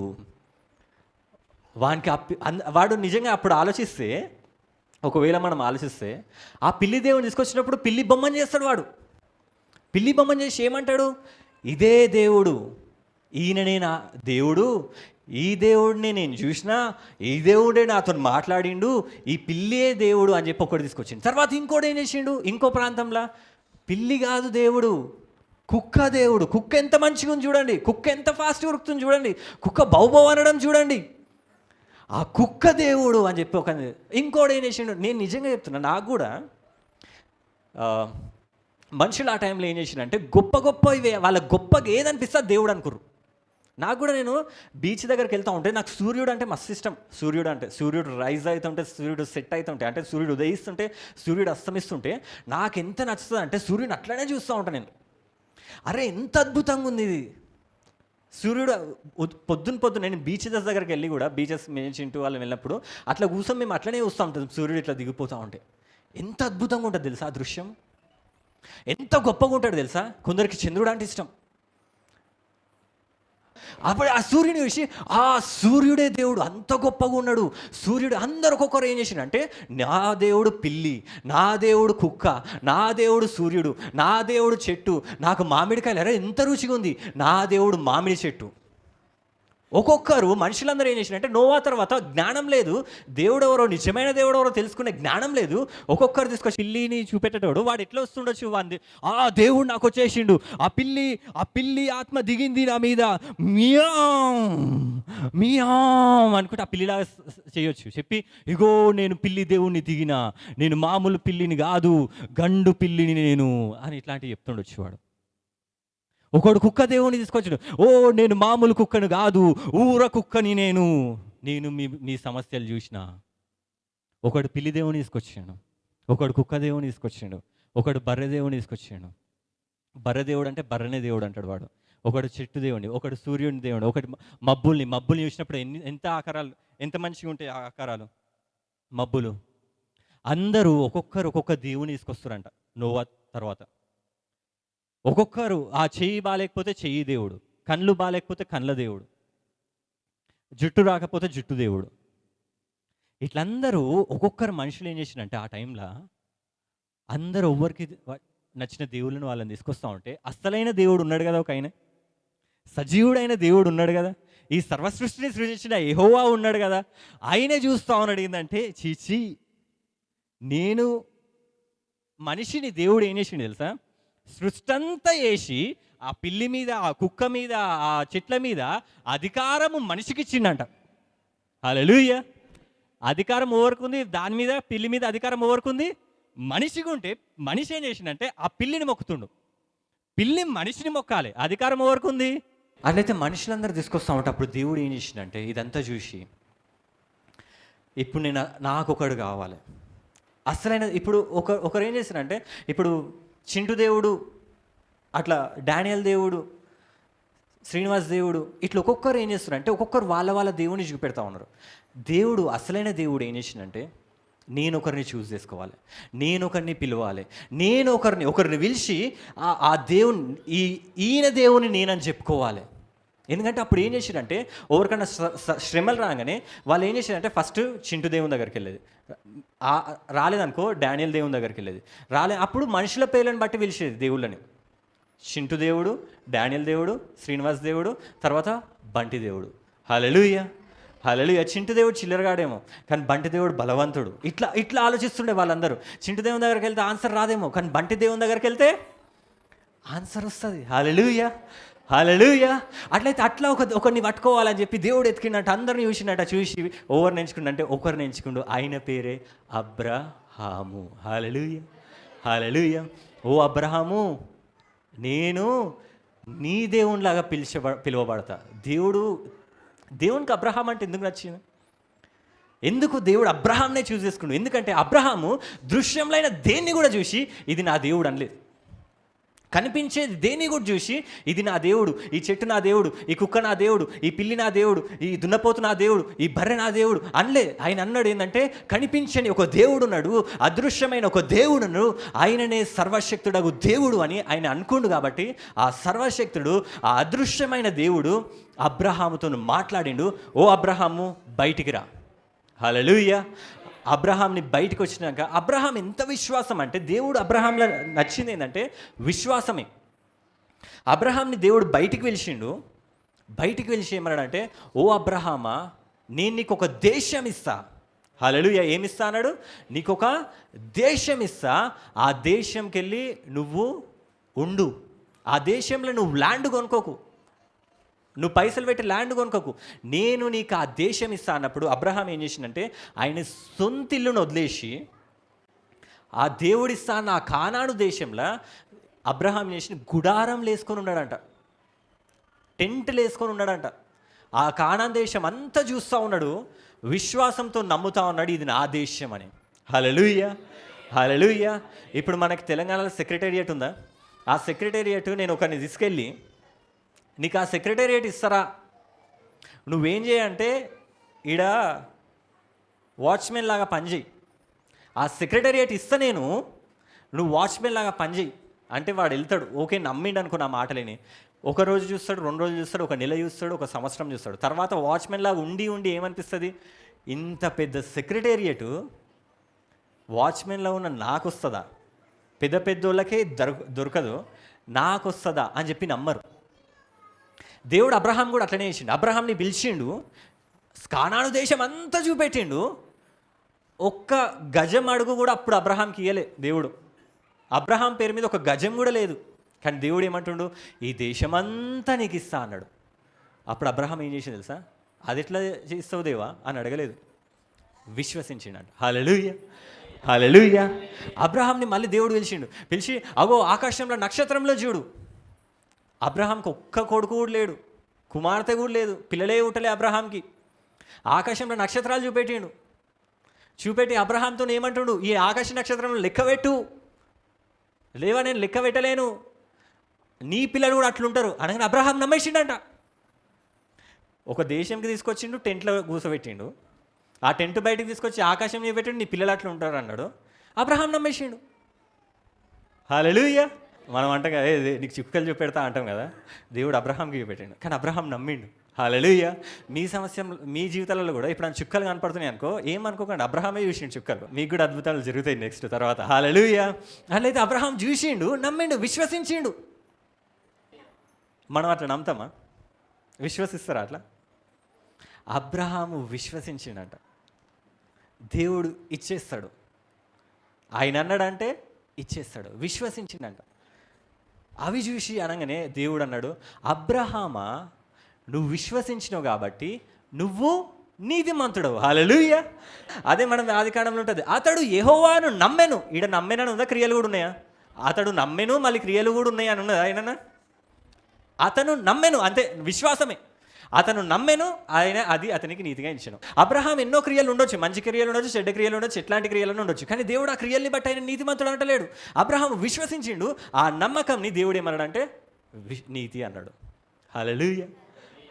వాడు నిజంగా అప్పుడు ఆలోచిస్తే, ఒకవేళ మనం ఆలోచిస్తే, ఆ పిల్లి దేవుని తీసుకొచ్చినప్పుడు పిల్లి బొమ్మని చేస్తాడు. వాడు పిల్లి బొమ్మని చేసి ఏమంటాడు, ఇదే దేవుడు, ఈయననే నా దేవుడు, ఈ దేవుడిని నేను చూసినా, ఈ దేవుడే నాతో మాట్లాడిండు, ఈ పిల్లే దేవుడు అని చెప్పి ఒకటి తీసుకొచ్చిండు. తర్వాత ఇంకోటి ఏం చేసిండు, ఇంకో ప్రాంతంలో పిల్లి కాదు దేవుడు, కుక్క దేవుడు. కుక్క ఎంత మంచిగా ఉంది చూడండి, కుక్క ఎంత ఫాస్ట్గా ఉరుకుతుంది చూడండి, కుక్క బౌబౌ అనడం చూడండి, ఆ కుక్క దేవుడు అని చెప్పి ఒక. ఇంకోటి ఏం చేసిండు, నేను నిజంగా చెప్తున్నా, నాకు కూడా మనుషులు ఆ టైంలో ఏం చేసిండంటే గొప్ప ఇవే వాళ్ళ గొప్పగా ఏదనిపిస్తే దేవుడు అనుకుర్రు. నాకు కూడా, నేను బీచ్ దగ్గరికి వెళ్తూ ఉంటే నాకు సూర్యుడు అంటే మస్తు ఇష్టం. సూర్యుడు రైజ్ అవుతుంటే, సూర్యుడు సెట్ అవుతుంటే, అంటే సూర్యుడు ఉదయిస్తుంటే, సూర్యుడు అస్తమిస్తుంటే నాకు ఎంత నచ్చుతుంది అంటే సూర్యుడు అట్లనే చూస్తూ ఉంటాను నేను. అరే ఎంత అద్భుతంగా ఉంది ఇది. సూర్యుడు పొద్దున నేను బీచెస్ దగ్గరికి వెళ్ళి కూడా, బీచెస్ మేము చింటూ వాళ్ళు వెళ్ళినప్పుడు అట్లా కూర్చొని మేము అట్లనే చూస్తూ ఉంటాం. సూర్యుడు ఇట్లా దిగిపోతూ ఉంటే ఎంత అద్భుతంగా ఉంటుంది తెలుసా ఆ దృశ్యం. ఎంత గొప్పగా ఉంటాడు తెలుసా? కొందరికి చంద్రుడు అంటే ఇష్టం. అప్పుడు ఆ సూర్యుని చూసి ఆ సూర్యుడే దేవుడు, అంత గొప్పగా ఉన్నాడు సూర్యుడు. అందరు ఒక్కొక్కరు ఏం చేసిండంటే, నా దేవుడు పిల్లి, నా దేవుడు కుక్క, నా దేవుడు సూర్యుడు, నా దేవుడు చెట్టు, నాకు మామిడికాయలు ఎరా ఎంత రుచిగా ఉంది, నా దేవుడు మామిడి చెట్టు. ఒక్కొక్కరు మనుషులందరూ ఏం చేసినంటే, నోవా తర్వాత జ్ఞానం లేదు, దేవుడెవరో నిజమైన దేవుడెవరో తెలుసుకునే జ్ఞానం లేదు. ఒక్కొక్కరు తీసుకొచ్చి పిల్లిని చూపెట్టేటోడు వాడు ఎట్లా వస్తుండొచ్చు, వాంది ఆ దేవుడు నాకు వచ్చేసిండు, ఆ పిల్లి ఆత్మ దిగింది నా మీద, మియాం మియాం అనుకుంటే ఆ పిల్లిలాగా చేయొచ్చు. చెప్పి ఇగో నేను పిల్లి దేవుణ్ణి దిగిన, నేను మామూలు పిల్లిని కాదు, గండు పిల్లిని నేను అని ఇట్లాంటివి చెప్తుండొచ్చు వాడు. ఒకడు కుక్క దేవుని తీసుకొచ్చాడు, ఓ నేను మామూలు కుక్కను కాదు, ఊర కుక్కని నేను మీ సమస్యలు చూసిన. ఒకడు పిల్లి దేవుని తీసుకొచ్చాడు, ఒకడు కుక్క దేవుని తీసుకొచ్చాడు, ఒకడు బర్రె దేవుని తీసుకొచ్చాడు. బర్రె దేవుడు అంటే బర్రెనే దేవుడు అంటాడు వాడు. ఒకడు చెట్టు దేవుని, ఒకడు సూర్యుని దేవుడు, ఒకటి మబ్బుల్ని చూసినప్పుడు ఎంత ఆకారాలు, ఎంత మంచిగా ఉంటాయి ఆ ఆకారాలు మబ్బులు. అందరూ ఒక్కొక్కరు ఒక్కొక్క దేవుని తీసుకొస్తారంట నోవా తర్వాత. ఒక్కొక్కరు ఆ చెయ్యి బాగాలేకపోతే చెయ్యి దేవుడు, కళ్ళు బాగాలేకపోతే కళ్ళ దేవుడు, జుట్టు రాకపోతే జుట్టు దేవుడు. ఇట్లందరూ ఒక్కొక్కరు మనుషులు ఏం చేసినంటే ఆ టైంలో అందరూ ఎవ్వరికి నచ్చిన దేవుళ్ళను వాళ్ళని తీసుకొస్తూ ఉంటే, అసలైన దేవుడు ఉన్నాడు కదా, ఒక ఆయన సజీవుడైన దేవుడు ఉన్నాడు కదా, ఈ సర్వసృష్టిని సృజించిన యెహోవా ఉన్నాడు కదా, ఆయనే చూస్తూ ఉన్నాడు ఏంటంటే, చీచి నేను మనిషిని దేవుడు ఏం చేసిండు తెలుసా, సృష్టి అంతా వేసి ఆ పిల్లి మీద, ఆ కుక్క మీద, ఆ చెట్ల మీద అధికారము మనిషికి ఇచ్చిండంట. హల్లెలూయా. అధికారం ఎవరికుంది? దాని మీద, పిల్లి మీద అధికారం ఎవరికుంది? మనిషికి ఉంటే మనిషి ఏం చేసిండంటే ఆ పిల్లిని మొక్కుతుండు. పిల్లి మనిషిని మొక్కాలి, అధికారం ఎవరికుంది? అట్లయితే మనుషులందరూ తీసుకొస్తా ఉంటే అప్పుడు దేవుడు ఏం చేసిండంటే ఇదంతా చూసి, ఇప్పుడు నాకొకడు కావాలి అసలైన. ఇప్పుడు ఒకరు ఏం చేశారంటే, ఇప్పుడు చింటు దేవుడు, అట్లా డానియల్ దేవుడు, శ్రీనివాస్ దేవుడు, ఇట్లా ఒక్కొక్కరు ఏం చేస్తారంటే ఒక్కొక్కరు వాళ్ళ దేవుని చూపెడతా ఉన్నారు. దేవుడు, అసలైన దేవుడు ఏం చేసిందంటే, నేను ఒకరిని చూస్ చేసుకోవాలి, నేను ఒకరిని పిలవాలి, నేను ఒకరిని పిలిచి ఆ దేవుని, ఈయన దేవుని నేనని చెప్పుకోవాలి. ఎందుకంటే అప్పుడు ఏం చేశారంటే, ఎవరికన్నా శ్రమలు రాగానే వాళ్ళు ఏం చేశారంటే ఫస్ట్ చింటు దేవుని దగ్గరికి వెళ్ళేది, రాలేదనుకో డానియల్ దేవుని దగ్గరికి వెళ్ళేది, అప్పుడు మనుషుల పేర్లను బట్టి పిలిచేది దేవుళ్ళని. చింటు దేవుడు, డానియల్ దేవుడు, శ్రీనివాస్ దేవుడు, తర్వాత బంటి దేవుడు. హల్లెలూయా హల్లెలూయా. చింటు దేవుడు చిల్లరగాడేమో, కానీ బంటి దేవుడు బలవంతుడు. ఇట్లా ఆలోచిస్తుండే వాళ్ళందరూ. చింటు దేవుని దగ్గరికి వెళ్తే ఆన్సర్ రాదేమో, కానీ బంటి దేవుని దగ్గరికి వెళ్తే ఆన్సర్ వస్తుంది. హల్లెలూయా హల్లెలూయా. అట్లయితే అట్లా ఒకరిని పట్టుకోవాలని చెప్పి దేవుడు ఎత్తుకిండట, అందరిని చూసి ఎవరిని ఎంచుకుండంటే ఒకరిని ఎంచుకుండు, ఆయన పేరే అబ్రహాము. హల్లెలూయా హల్లెలూయా. ఓ అబ్రహాము, నేను నీ దేవునిలాగా పిలువబడతా. దేవునికి అబ్రహాం అంటే ఎందుకు నచ్చింది? ఎందుకు దేవుడు అబ్రహాంనే చూస్ చేసుకుండు? ఎందుకంటే అబ్రహాము దృశ్యంలైన దేన్ని కూడా చూసి ఇది నా దేవుడు అనలేదు. కనిపించేది దేన్ని కూడా చూసి ఇది నా దేవుడు, ఈ చెట్టు నా దేవుడు, ఈ కుక్క నా దేవుడు, ఈ పిల్లి నా దేవుడు, ఈ దున్నపోతు నా దేవుడు, ఈ బర్రె నా దేవుడు అనలే. ఆయన అన్నాడు ఏంటంటే, కనిపించని ఒక దేవుడు ఉన్నాడు, అదృశ్యమైన ఒక దేవుడు ఉన్నాడు, ఆయననే సర్వశక్తుడగు దేవుడు అని ఆయన అనుకుండు. కాబట్టి ఆ సర్వశక్తుడు, ఆ అదృశ్యమైన దేవుడు అబ్రహాముతో మాట్లాడిండు, ఓ అబ్రహాము బయటికి రా. హల్లెలూయా. అబ్రహాంని బయటకు వచ్చినాక, అబ్రహాం ఎంత విశ్వాసం అంటే, దేవుడు అబ్రహాంలో నచ్చింది ఏంటంటే విశ్వాసమే. అబ్రహాంని దేవుడు బయటికి పిలిచిండు. బయటికి పిలిచి ఏమన్నాడంటే, ఓ అబ్రహామా, నేను నీకు ఒక దేశం ఇస్తా. హల్లెలూయా. ఏమిస్తా అన్నాడు? నీకు ఒక దేశం ఇస్తా, ఆ దేశంకి వెళ్ళి నువ్వు ఉండు, ఆ దేశంలో నువ్వు ల్యాండ్ కొనుక్కోకు, నువ్వు పైసలు పెట్టి ల్యాండ్ కొనుక్కోకు, నేను నీకు ఆ దేశం ఇస్తా అన్నప్పుడు అబ్రహాం ఏం చేసిందంటే, ఆయన సొంత ఇల్లును వదిలేసి ఆ దేవుడిస్తా అన్న ఆ కానాను దేశంలో అబ్రహాం చేసిన గుడారం వేసుకొని ఉన్నాడంట, టెంట్లు వేసుకొని ఉన్నాడంట. ఆ కానాన్ దేశం అంతా చూస్తూ ఉన్నాడు, విశ్వాసంతో నమ్ముతా ఉన్నాడు, ఇది నా దేశం అని. హల్లెలూయా హల్లెలూయా. ఇప్పుడు మనకి తెలంగాణలో సెక్రటేరియట్ ఉందా? ఆ సెక్రటేరియట్ నేను ఒకరిని తీసుకెళ్ళి, నీకు ఆ సెక్రటేరియట్ ఇస్తారా, నువ్వేం చేయంటే ఈడ వాచ్మెన్ లాగా పనిచేయి, ఆ సెక్రటేరియట్ ఇస్తా నేను, నువ్వు వాచ్మెన్ లాగా పనిచేయి, అంటే వాడు వెళ్తాడు, ఓకే నమ్మిండు అనుకో నా మాటలేని. ఒక రోజు చూస్తాడు, 2 రోజులు చూస్తాడు, 1 నెల చూస్తాడు, 1 సంవత్సరం చూస్తాడు. తర్వాత వాచ్మెన్ లాగా ఉండి ఏమనిపిస్తుంది, ఇంత పెద్ద సెక్రటేరియట్ వాచ్మెన్లో ఉన్న నాకు వస్తుందా, పెద్ద పెద్దోళ్ళకే దొరకదు, నాకు వస్తుందా అని చెప్పి నమ్మరు. దేవుడు అబ్రహాం కూడా అట్లనే చేసిండు. అబ్రహాంని పిలిచిండు, కానాను దేశం అంతా చూపెట్టిండు. ఒక్క గజం అడుగు కూడా అప్పుడు అబ్రహాంకి ఇయ్యలే దేవుడు. అబ్రహాం పేరు మీద ఒక గజం కూడా లేదు. కానీ దేవుడు ఏమంటుండు, ఈ దేశమంతా నీకు ఇస్తా అన్నాడు. అప్పుడు అబ్రహాం ఏం చేసింది తెలుసా, అది ఎట్లా చేస్తావు దేవా అని అడగలేదు, విశ్వసించిండు. హల్లెలూయా, హల్లెలూయా. అబ్రహాంని మళ్ళీ దేవుడు పిలిచి అగో ఆకాశంలో నక్షత్రంలో చూడు. అబ్రహాంకి ఒక్క కొడుకు కూడా లేడు, కుమార్తె కూడా లేదు, పిల్లలే ఉట్టలే అబ్రహాంకి. ఆకాశంలో నక్షత్రాలు చూపెట్టి అబ్రహాంతో ఏమంటుండు, ఈ ఆకాశ నక్షత్రంలో లెక్క పెట్టు. లేవా నేను లెక్క పెట్టలేను, నీ పిల్లలు కూడా అట్లుంటారు అనగానే అబ్రహాం నమ్మేసిండంట. ఒక దేశంకి తీసుకొచ్చిండు, టెంట్లో కూర్చోబెట్టిండు. ఆ టెంట్ బయటకు తీసుకొచ్చి ఆకాశం మీద పెట్టిండు, నీ పిల్లలు అట్లా ఉంటారు అన్నాడు. అబ్రహాం నమ్మేసిండు. హల్లెలూయా. మనం అంటాం కదా, నీకు చుక్కలు చూపెడతా అంటాం కదా, దేవుడు అబ్రహాంకి చూపెట్టిండు, కానీ అబ్రహాం నమ్మిండు. హల్లెలూయా. మీ సమస్య, మీ జీవితాలలో కూడా ఇప్పుడు చుక్కలు కనపడుతున్నాయి అనుకో, ఏమనుకోకండి, అబ్రహామే చూసిండు చుక్కలు. మీకు కూడా అద్భుతాలు జరుగుతాయి నెక్స్ట్ తర్వాత. హల్లెలూయా. అట్లయితే అబ్రహాం చూసిండు, నమ్మిండు, విశ్వసించిండు. మనం అట్లా నమ్ముతామా? విశ్వసిస్తారా అట్లా? అబ్రహాము విశ్వసించిండంట, దేవుడు ఇచ్చేస్తాడు. ఆయన అన్నాడంటే ఇచ్చేస్తాడు. విశ్వసించిండంట. అవి చూసి అనగానే దేవుడు అన్నాడు, అబ్రహామా నువ్వు విశ్వసించినావు కాబట్టి నువ్వు నీతిమంతుడవు. హల్లెలూయా. అదే మనం ఆదికాండంలో ఉంటుంది, అతడు యెహోవాను నమ్మెను. ఈడ నమ్మెనని ఉందా, క్రియలు కూడా ఉన్నాయా? అతడు నమ్మెను మళ్ళీ క్రియలు కూడా ఉన్నాయి అని ఉన్నదా? ఆయన అతను నమ్మెను, అంతే, విశ్వాసమే. అతను నమ్మెను, ఆయన అది అతనికి నీతిగా ఇచ్చాను. అబ్రహాం ఎన్నో క్రియలు ఉండొచ్చు, మంచి క్రియలు ఉండొచ్చు, చెడ్డ క్రియలు ఉండొచ్చు, ఎట్లాంటి క్రియలను ఉండొచ్చు, కానీ దేవుడు ఆ క్రియల్ని బట్టి ఆయన నీతిమంతుడు అంటలేడు. అబ్రహాం విశ్వసించిండు, ఆ నమ్మకంని దేవుడు ఏమన్నాడంటే నీతి అన్నాడు. హల్లెలూయా,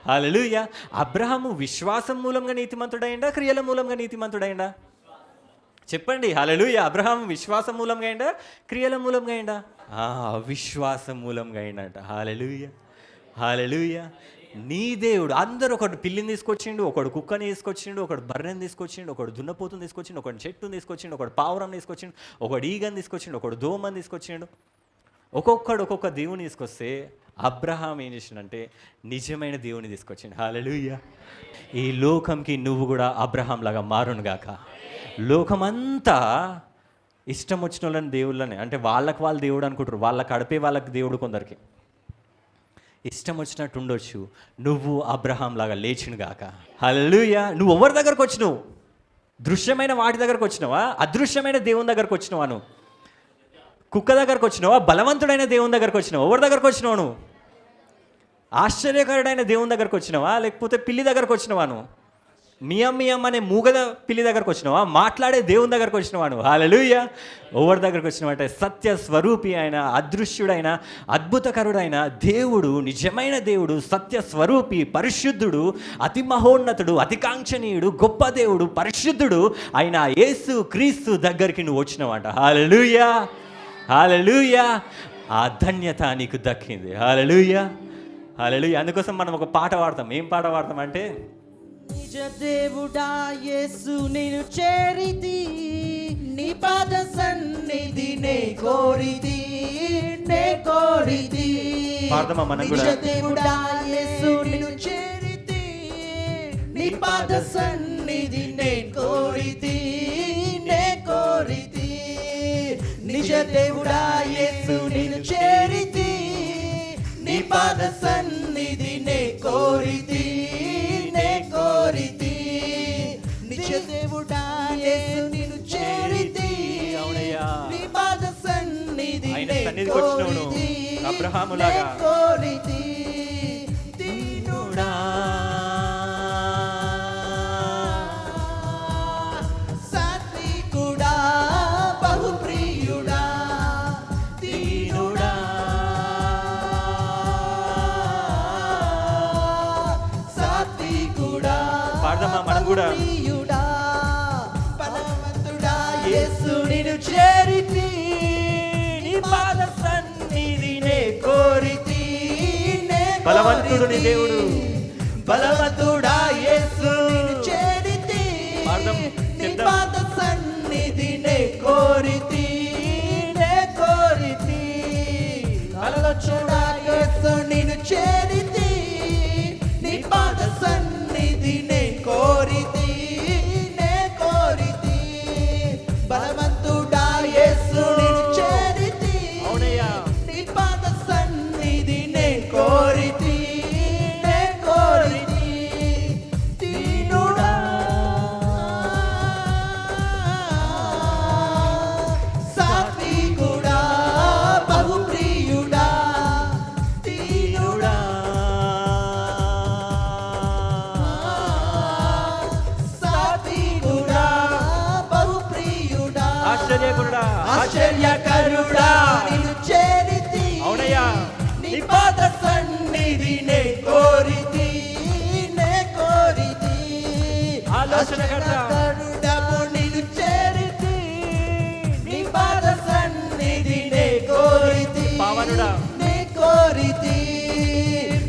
హల్లెలూయా. అబ్రహాము విశ్వాసం మూలంగా నీతిమంతుడైందా, క్రియల మూలంగా నీతిమంతుడైందా? చెప్పండి. హల్లెలూయా. అబ్రహాం విశ్వాసం మూలంగా అయిందా, క్రియల మూలంగా అయిందా? విశ్వాసం మూలంగా అయిందంట. హల్లెలూయా, హల్లెలూయా. నీ దేవుడు అందరూ, ఒకడు పిల్లిని తీసుకొచ్చిండు, ఒకడు కుక్కని తీసుకొచ్చిండు, ఒకడు బర్రెని తీసుకొచ్చిండు, ఒకడు దున్నపోతుని తీసుకొచ్చిండు, ఒకడు చెట్టుని తీసుకొచ్చిండు, ఒకడు పావురం తీసుకొచ్చిండు, ఒకడు ఈగని తీసుకొచ్చిండు, ఒకడు దోమని తీసుకొచ్చిండు. ఒక్కొక్క దేవుని తీసుకొస్తే అబ్రహాం ఏం చేసిండంటే నిజమైన దేవుని తీసుకొచ్చిండు. హల్లెలూయా. ఈ లోకంకి నువ్వు కూడా అబ్రహాం లాగా మారునుగాక. లోకమంతా ఇష్టం వచ్చిన వాళ్ళని దేవుళ్ళని, అంటే వాళ్ళకి వాళ్ళు దేవుడు అనుకుంటారు, వాళ్ళకి అడిపే వాళ్ళకి దేవుడు కొందరికి ఇష్టం వచ్చినట్టు ఉండొచ్చు. నువ్వు అబ్రహాం లాగా లేచినుగాక. హల్లెలూయా. నువ్వు ఎవరి దగ్గరకు వచ్చినావు? దృశ్యమైన వాటి దగ్గరకు వచ్చినావా, అదృశ్యమైన దేవుని దగ్గరకు వచ్చినావా? నువ్వు కుక్క దగ్గరకు వచ్చినావా, బలవంతుడైన దేవుని దగ్గరకు వచ్చినావా? ఎవరి దగ్గరకు వచ్చినావు? నువ్వు ఆశ్చర్యకరుడైన దేవుని దగ్గరకు వచ్చినావా, లేకపోతే పిల్లి దగ్గరకు వచ్చినావా? నువ్వు మియం అనే మూగద పిల్లి దగ్గరకు వచ్చినావా, మాట్లాడే దేవుని దగ్గరకు వచ్చినావా? నువ్వు హల్లెలూయా. ఎవరి దగ్గరకు వచ్చినావంటే సత్య స్వరూపి అయిన, అదృశ్యుడైన, అద్భుతకరుడైన దేవుడు, నిజమైన దేవుడు, సత్య స్వరూపి, పరిశుద్ధుడు, అతి మహోన్నతుడు, అతికాంక్షణీయుడు, గొప్ప దేవుడు, పరిశుద్ధుడు అయిన యేసు క్రీస్తు దగ్గరికి నువ్వు వచ్చినావంట. హల్లెలూయా, హల్లెలూయా. ఆ ధన్యత నీకు దక్కింది. హల్లెలూయా, హల్లెలూయా. అందుకోసం మనం ఒక పాట పాడతాం. ఏం పాట పాడతాం అంటే, నిజ దేవుడా యేసు నిన్ను చేరితి, నీ పాద సన్నిధి నే కోరితి. పాడదామా మనం కూడా? నిజ దేవుడా యేసు నిన్ను చేరితి, నీ పాద సన్నిధి నే కోరితి. నిజ దేవుడా యేసు నిన్ను చేరితి, నీ పాద సన్నిధి నే కోరితి. నిజ దేవుడా యేసు నిన్ను చేరితి, నీ పాద సన్నిధి నే కోరితి. అబ్రహాములాగా కోరితి. దీనుడా సాత్వికుడా బహుప్రియుడా, దీనుడా సాత్వికుడా పాడదామా మనం కూడా? బలవంతుడా యేసు నిన్ను చేరితి, నీ పాద సన్నిధి దేవుడు నీ దేవుడు. బలవంతుడా యేసు నిన్ను చేరితి పాడదాం, నీ చెప్దాం. పాద సన్నిధి నే కోరితి బలవంతుడా యేసు నిన్ను చేరితి నీ పాద సన్నిధి నే కోరితి బలవంతుడా యేసు నిన్ను చేరితి అవునయ్యా. నీ పాద సన్నిధి నే కోరితి దీనుడా సాత్వికుడా బహుప్రియుడా దీనుడా సాత్వికుడా బహుప్రియుడా ఆశ్చర్యకరుడా, ఆశ్చర్యకరుడా నిన్ను చేరితి అవునయ్యా. నీ పాద సన్నిధి నే కోరితి ఆలోచనకర్త. ఆశ్చర్యకరుడవు నిన్ను చేరితి నీ పాద సన్నిధి నే కోరితి పవనుడా.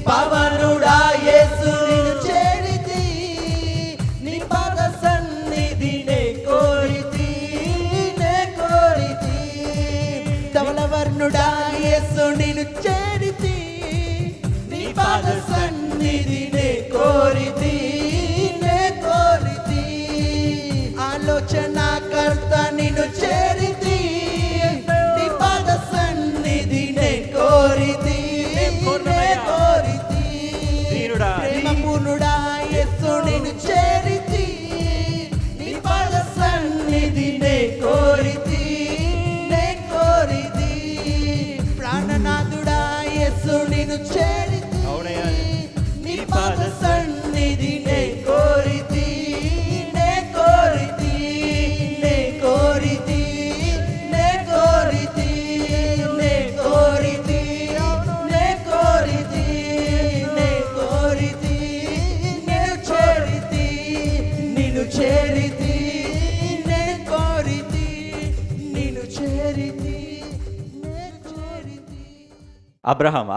పవనుడా యేసు నిన్ను చేరితి నీ పాద సన్నిధి నే కోరితి ధవలవర్ణుడా యేసు నిన్ను చేరితి నీ పాద సన్నిధి నే కోరితి ఆలోచనకర్త నిన్ను చేరితి నీ పాద సన్నిధి నే కోరితి ప్రేమపూర్ణుడా యేసు నిన్ను చేరితి నీ పాద సన్నిధి నే కోరితి ప్రాణనాథుడా యేసు నిన్ను చేరితి అవునయ్యా. నీ పాద సన్నిధి నే కోరితి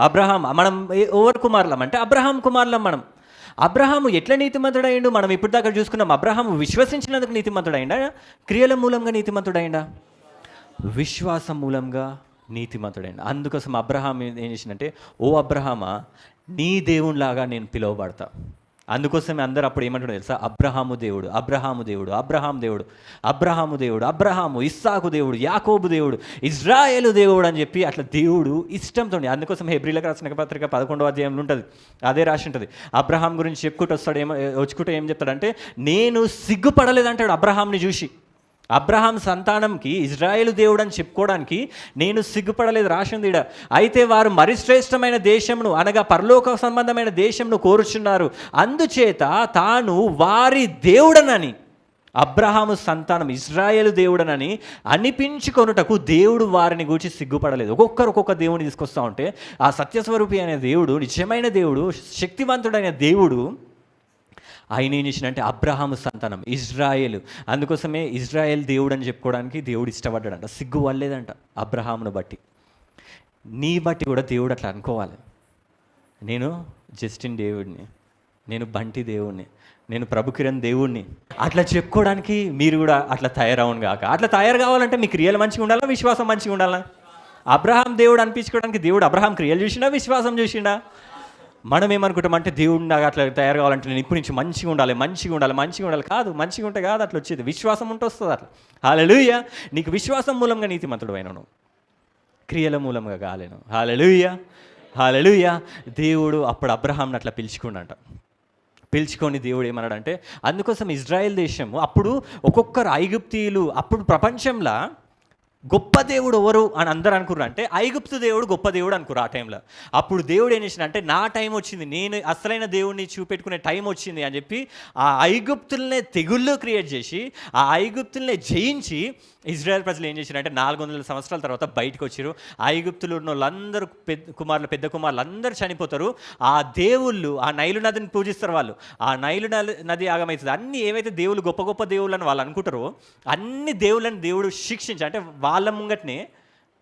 అబ్రహాం మనం ఎవరు కుమారులం అంటే అబ్రహాం కుమారులం మనం. అబ్రహాము ఎట్లా నీతిమంతుడైండు? మనం ఇప్పుడు దాకా చూసుకున్నాం. అబ్రహాము విశ్వసించినందుకు నీతిమంతుడైండా, క్రియల మూలంగా నీతిమంతుడైండా? విశ్వాసం మూలంగా నీతిమంతుడైండు. అందుకోసం అబ్రహాం ఏం చేసిందంటే, ఓ అబ్రహామా నీ దేవునిలాగా నేను పిలువబడతా. అందుకోసమే అందరూ అప్పుడు ఏమంటారు తెలుసా? అబ్రహాము దేవుడు, అబ్రహాము దేవుడు, అబ్రహాం దేవుడు, అబ్రహాము దేవుడు, అబ్రహాము, ఇస్సాకు దేవుడు, యాకోబు దేవుడు, ఇజ్రాయేలు దేవుడు అని చెప్పి అట్లా దేవుడు ఇష్టంతో. అందుకోసం హెబ్రీలకు రాసిన పత్రిక 11వ అధ్యాయంలో ఉంటుంది, అదే రాసి ఉంటుంది. అబ్రహాం గురించి చెప్పుకుంటూ వస్తాడు, వచ్చుకుంటూ ఏం చెప్తాడంటే, నేను సిగ్గుపడలేదంటాడు అబ్రహాంని చూసి. అబ్రహాం సంతానంకి ఇజ్రాయేలు దేవుడు అని చెప్పుకోవడానికి నేను సిగ్గుపడలేదు రాసింది ఈడ. అయితే వారు మరి శ్రేష్టమైన దేశమును అనగా పరలోక సంబంధమైన దేశమును కోరుచున్నారు, అందుచేత తాను వారి దేవుడనని, అబ్రహాము సంతానం ఇజ్రాయేలు దేవుడనని అనిపించుకొనుటకు దేవుడు వారిని గూర్చి సిగ్గుపడలేదు. ఒక్కొక్క దేవుడిని తీసుకొస్తూ ఉంటే ఆ సత్యస్వరూపి అనే దేవుడు, నిజమైన దేవుడు, శక్తివంతుడైన దేవుడు ఆయన ఏం చేసినంటే అబ్రహాము సంతానం ఇజ్రాయేలు. అందుకోసమే ఇజ్రాయేల్ దేవుడు అని చెప్పుకోవడానికి దేవుడు ఇష్టపడ్డాడంట, సిగ్గు వల్లేదంట అబ్రహామును బట్టి. నీ బట్టి కూడా దేవుడు అట్లా అనుకోవాలి, నేను జస్టిన్ దేవుడిని, నేను బంటి దేవుడిని, నేను ప్రభుకిరణ్ దేవుడిని అట్లా చెప్పుకోవడానికి మీరు కూడా అట్లా తయారవును కాక. అట్లా తయారు కావాలంటే మీ క్రియలు మంచిగా ఉండాలా, విశ్వాసం మంచిగా ఉండాలా? అబ్రహాం దేవుడు అనిపించుకోవడానికి దేవుడు అబ్రహాం క్రియలు చూసిండా, విశ్వాసం చూసిండా? మనం ఏమనుకుంటాం అంటే దేవుడు నాకు అట్లా తయారు కావాలంటే నేను ఇప్పటి నుంచి మంచిగా ఉండాలి కాదు. మంచిగా ఉంటే కాదు అట్లా వచ్చేది, విశ్వాసం ఉంటే వస్తుంది అట్లా. హల్లెలూయా. నీకు విశ్వాసం మూలంగా నీతిమంతుడు అయినాను, క్రియల మూలంగా కాలేను. హల్లెలూయా. దేవుడు అప్పుడు అబ్రహాంని అట్లా పిలుచుకొని దేవుడు ఏమన్నాడంటే, అందుకోసం ఇజ్రాయెల్ దేశము అప్పుడు ఒక్కొక్కరు ఐగుప్తీయులు, అప్పుడు ప్రపంచంలో గొప్ప దేవుడు ఎవరు అని అందరూ అనుకున్నారు అంటే ఐగుప్తు దేవుడు గొప్ప దేవుడు అనుకున్నారు ఆ టైంలో. అప్పుడు దేవుడు ఏం చేసిన అంటే, నా టైం వచ్చింది, నేను అసలైన దేవుడిని చూపెట్టుకునే టైం వచ్చింది అని చెప్పి ఆ ఐగుప్తులనే తెగుళ్ళు క్రియేట్ చేసి ఆ ఐగుప్తులనే జయించి ఇజ్రాయెల్ ప్రజలు ఏం చేశారంటే 400 సంవత్సరాల తర్వాత బయటకు వచ్చారు. ఐగుప్తులు ఉన్న వాళ్ళందరూ పెద్ద కుమారులు అందరూ చనిపోతారు. ఆ దేవుళ్ళు ఆ నైలు నదిని పూజిస్తారు వాళ్ళు. ఆ నైలు నది ఆగమవుతుంది. అన్ని ఏవైతే దేవుళ్ళు గొప్ప గొప్ప దేవుళ్ళు అని వాళ్ళు అనుకుంటారో అన్ని దేవుళ్ళని దేవుడు శిక్షించి, అంటే వాళ్ళ ముంగట్నే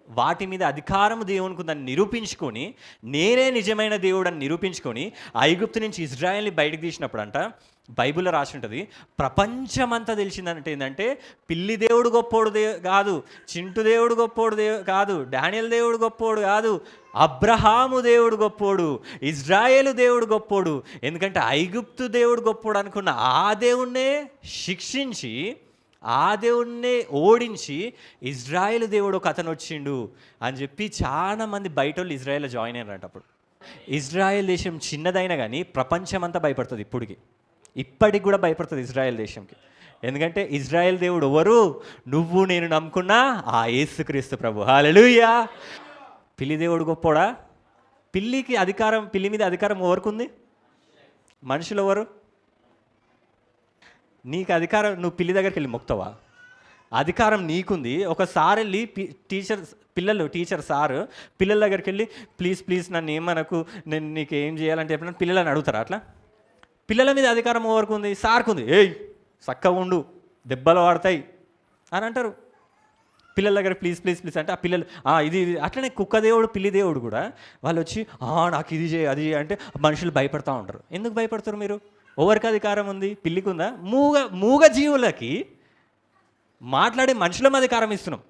వాటి మీద అధికారము దేవునికి ఉందని నిరూపించుకొని, నేనే నిజమైన దేవుడు అని నిరూపించుకొని ఐగుప్తు నుంచి ఇజ్రాయెల్ని బయటకు తీసినప్పుడు అంట, బైబిల్లో రాసి ఉంటుంది, ప్రపంచమంతా తెలిసిందంటే ఏంటంటే పిల్లి దేవుడు గొప్పోడు కాదు, చింటు దేవుడు గొప్పోడు కాదు, డానియల్ దేవుడు గొప్పోడు కాదు, అబ్రహాము దేవుడు గొప్పోడు, ఇజ్రాయేలు దేవుడు గొప్పోడు. ఎందుకంటే ఐగుప్తు దేవుడు గొప్పోడు అనుకున్న ఆ దేవుణ్ణే శిక్షించి, ఆ దేవుణ్ణే ఓడించి ఇజ్రాయేల్ దేవుడు ఒక అతను వచ్చిండు అని చెప్పి చాలా మంది బయట వాళ్ళు ఇజ్రాయేల్లో జాయిన్ అయ్యారంట. అప్పుడు ఇజ్రాయెల్ దేశం చిన్నదైనా కానీ ప్రపంచమంతా భయపడుతుంది. ఇప్పటికి కూడా భయపడుతుంది ఇజ్రాయెల్ దేశంకి. ఎందుకంటే ఇజ్రాయెల్ దేవుడు ఎవరు? నువ్వు నేను నమ్ముకున్నా ఆ యేసుక్రీస్తు ప్రభు. హల్లెలూయా. పిల్లి దేవుడు గొప్పోడా? పిల్లి మీద అధికారం ఎవరికి ఉంది? మనుషులు ఎవరు? నీకు అధికారం, నువ్వు పిల్లి దగ్గరికి వెళ్ళి మొక్తావా? అధికారం నీకుంది. ఒకసారి వెళ్ళి టీచర్ సారు పిల్లల దగ్గరికి వెళ్ళి ప్లీజ్ నన్ను ఏమనకు, నేను నీకు ఏం చేయాలంటే చెప్పిన పిల్లలని అడుగుతారా? అట్లా పిల్లల మీద అధికారం ఎవరికి ఉంది? సార్కు ఉంది. ఏయ్ చక్కగా ఉండు, దెబ్బలు పడతాయి అని అంటారు. పిల్లల దగ్గర ప్లీజ్ అంటే ఆ పిల్లలు ఇది అట్లనే కుక్క దేవుడు, పిల్లి దేవుడు కూడా వాళ్ళు వచ్చి నాకు ఇది చేయి అది అంటే మనుషులు భయపడతా ఉంటారు. ఎందుకు భయపడతారు మీరు? ఎవరికి అధికారం ఉంది? పిల్లికి ఉందా? మూగ జీవులకి మాట్లాడే మనుషులం అధికారం ఇస్తున్నాం.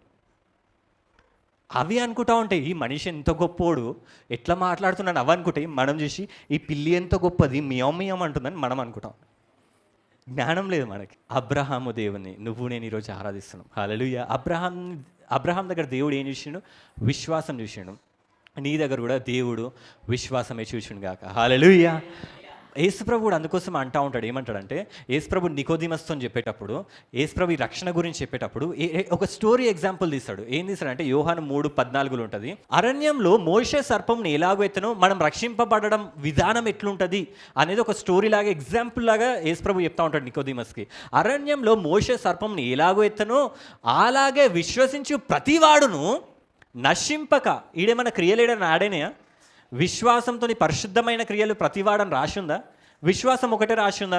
అవి అనుకుంటా ఉంటాయి ఈ మనిషి ఎంత గొప్పోడు, ఎట్లా మాట్లాడుతున్నాను అవి అనుకుంటాయి. మనం చూసి ఈ పిల్లి ఎంత గొప్పది, మియం అంటుందని మనం అనుకుంటాం. జ్ఞానం లేదు మనకి. అబ్రహాము దేవుని నువ్వు నేను ఈరోజు ఆరాధిస్తున్నాం. హల్లెలూయా. అబ్రహాం దగ్గర దేవుడు ఏం చూసిండు? విశ్వాసం చూసిండు. నీ దగ్గర కూడా దేవుడు విశ్వాసమే చూసిండు గాక. హల్లెలూయా. యేసుప్రభు కూడా అందుకోసం అంటూ ఉంటాడు. ఏమంటాడంటే యేసుప్రభు నికోదిమస్తో చెప్పేటప్పుడు, యేసుప్రభు ఈ రక్షణ గురించి చెప్పేటప్పుడు ఒక స్టోరీ ఎగ్జాంపుల్ తీస్తాడు. ఏం తీస్తాడంటే యోహాను 3:14 ఉంటుంది. అరణ్యంలో మోషే సర్పంని ఎలాగో ఎత్తనో మనం రక్షింపబడడం విధానం ఎట్లుంటుంది అనేది ఒక స్టోరీ లాగా, ఎగ్జాంపుల్ లాగా యేసుప్రభు చెప్తా ఉంటాడు నికోదిమస్కి. అరణ్యంలో మోషే సర్పంని ఎలాగో ఎత్తనో అలాగే విశ్వసించు ప్రతివాడును నశింపక. ఈడేమన్నా క్రియలేడని ఆడేనే విశ్వాసంతో పరిశుద్ధమైన క్రియలు ప్రతివాడని రాసిందా? విశ్వాసం ఒకటే రాసిందా?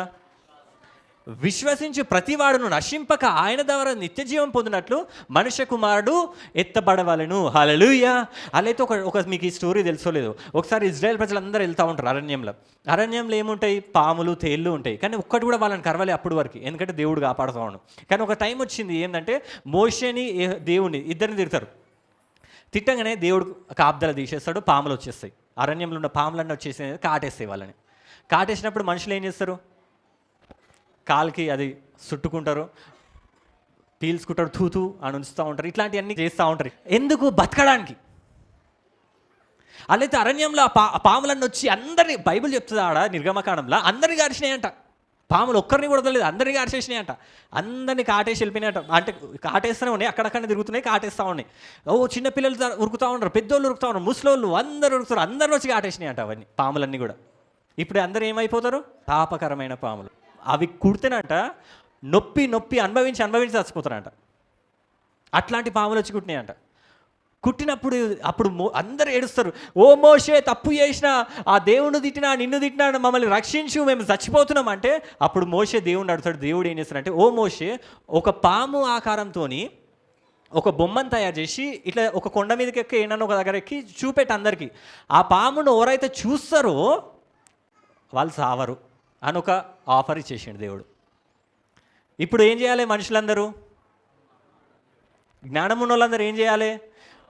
విశ్వసించి ప్రతివాడును నశింపక ఆయన ద్వారా నిత్య జీవం పొందినట్లు మనుష్య కుమారుడు ఎత్తబడవలెను. హల్లెలూయా. అలాయితే ఒక మీకు ఈ స్టోరీ తెలుసోలేదు, ఒకసారి ఇజ్రాయెల్ ప్రజలందరూ వెళ్తూ ఉంటారు అరణ్యంలో ఏముంటాయి? పాములు, తేళ్ళు ఉంటాయి. కానీ ఒక్కటి కూడా వాళ్ళని కరవలే అప్పుడు వరకు, ఎందుకంటే దేవుడు కాపాడుతూ ఉన్నాడు. కానీ ఒక టైం వచ్చింది ఏంటంటే మోషేని దేవుని ఇద్దరిని తిడతారు. తిట్టంగానే దేవుడు కాపుదల తీసేస్తాడు, పాములు వచ్చేస్తాయి. అరణ్యంలో ఉన్న పాములన్నీ వచ్చేసి కాటేస్తాయి వాళ్ళని. కాటేసినప్పుడు మనుషులు ఏం చేస్తారు? కాలుకి అది చుట్టుకుంటారు, పీల్చుకుంటారు, తూతూ అని ఉంచుతూ ఉంటారు. ఇట్లాంటివన్నీ చేస్తూ ఉంటారు. ఎందుకు? బతకడానికి. అలాయితే అరణ్యంలో పాములన్నీ వచ్చి అందరినీ, బైబిల్ చెప్తుంది ఆడ నిర్గమకాండంలో, అందరినీ గార్చినాయంట. పాములు ఒక్కరిని కూడా వదలలేదు, అందరినీ కాటేసినాయంట. అందరినీ కాటేసి వెళ్ళిపోయినాయంట. అంటే కాటేస్తూనే ఉన్నాయి, అక్కడక్కడ తిరుగుతున్నాయి, కాటేస్తూ ఉన్నాయి. చిన్నపిల్లలు ఉరుకుతూ ఉన్నారు, పెద్దోళ్ళు ఉరుకుతూ ఉన్నారు, ముసలోళ్ళు అందరూ ఉరుకుతారు. అందరూ వచ్చి కాటేసినాయంట అవన్నీ పాములన్నీ కూడా. ఇప్పుడు అందరూ ఏమైపోతారు? పాపకరమైన పాములు. అవి కుడితేనంట నొప్పి అనుభవించి చచ్చిపోతారంట. అట్లాంటి పాములు వచ్చి కుట్టినాయంట. కుట్టినప్పుడు అప్పుడు అందరూ ఏడుస్తారు. ఓ మోషే, తప్పు చేసిన, ఆ దేవుడు తిట్టినా, నిన్ను తిట్టినా, మమ్మల్ని రక్షించు, మేము చచ్చిపోతున్నాం అంటే అప్పుడు మోషే దేవుడిని అడుగుతాడు. దేవుడు ఏం చేస్తాడంటే, ఓ మోషే, ఒక పాము ఆకారంతో ఒక బొమ్మను తయారు చేసి ఇట్లా ఒక కొండ మీదకి ఎక్కి ఏమన్నా ఒక దగ్గర ఎక్కి చూపెట్టి అందరికీ, ఆ పామును ఎవరైతే చూస్తారో వాళ్ళు సావరు అని ఒక ఆఫర్ ఇచ్చేసిండు దేవుడు. ఇప్పుడు ఏం చేయాలి? మనుషులందరూ, జ్ఞానం ఉన్న వాళ్ళందరూ ఏం చేయాలి?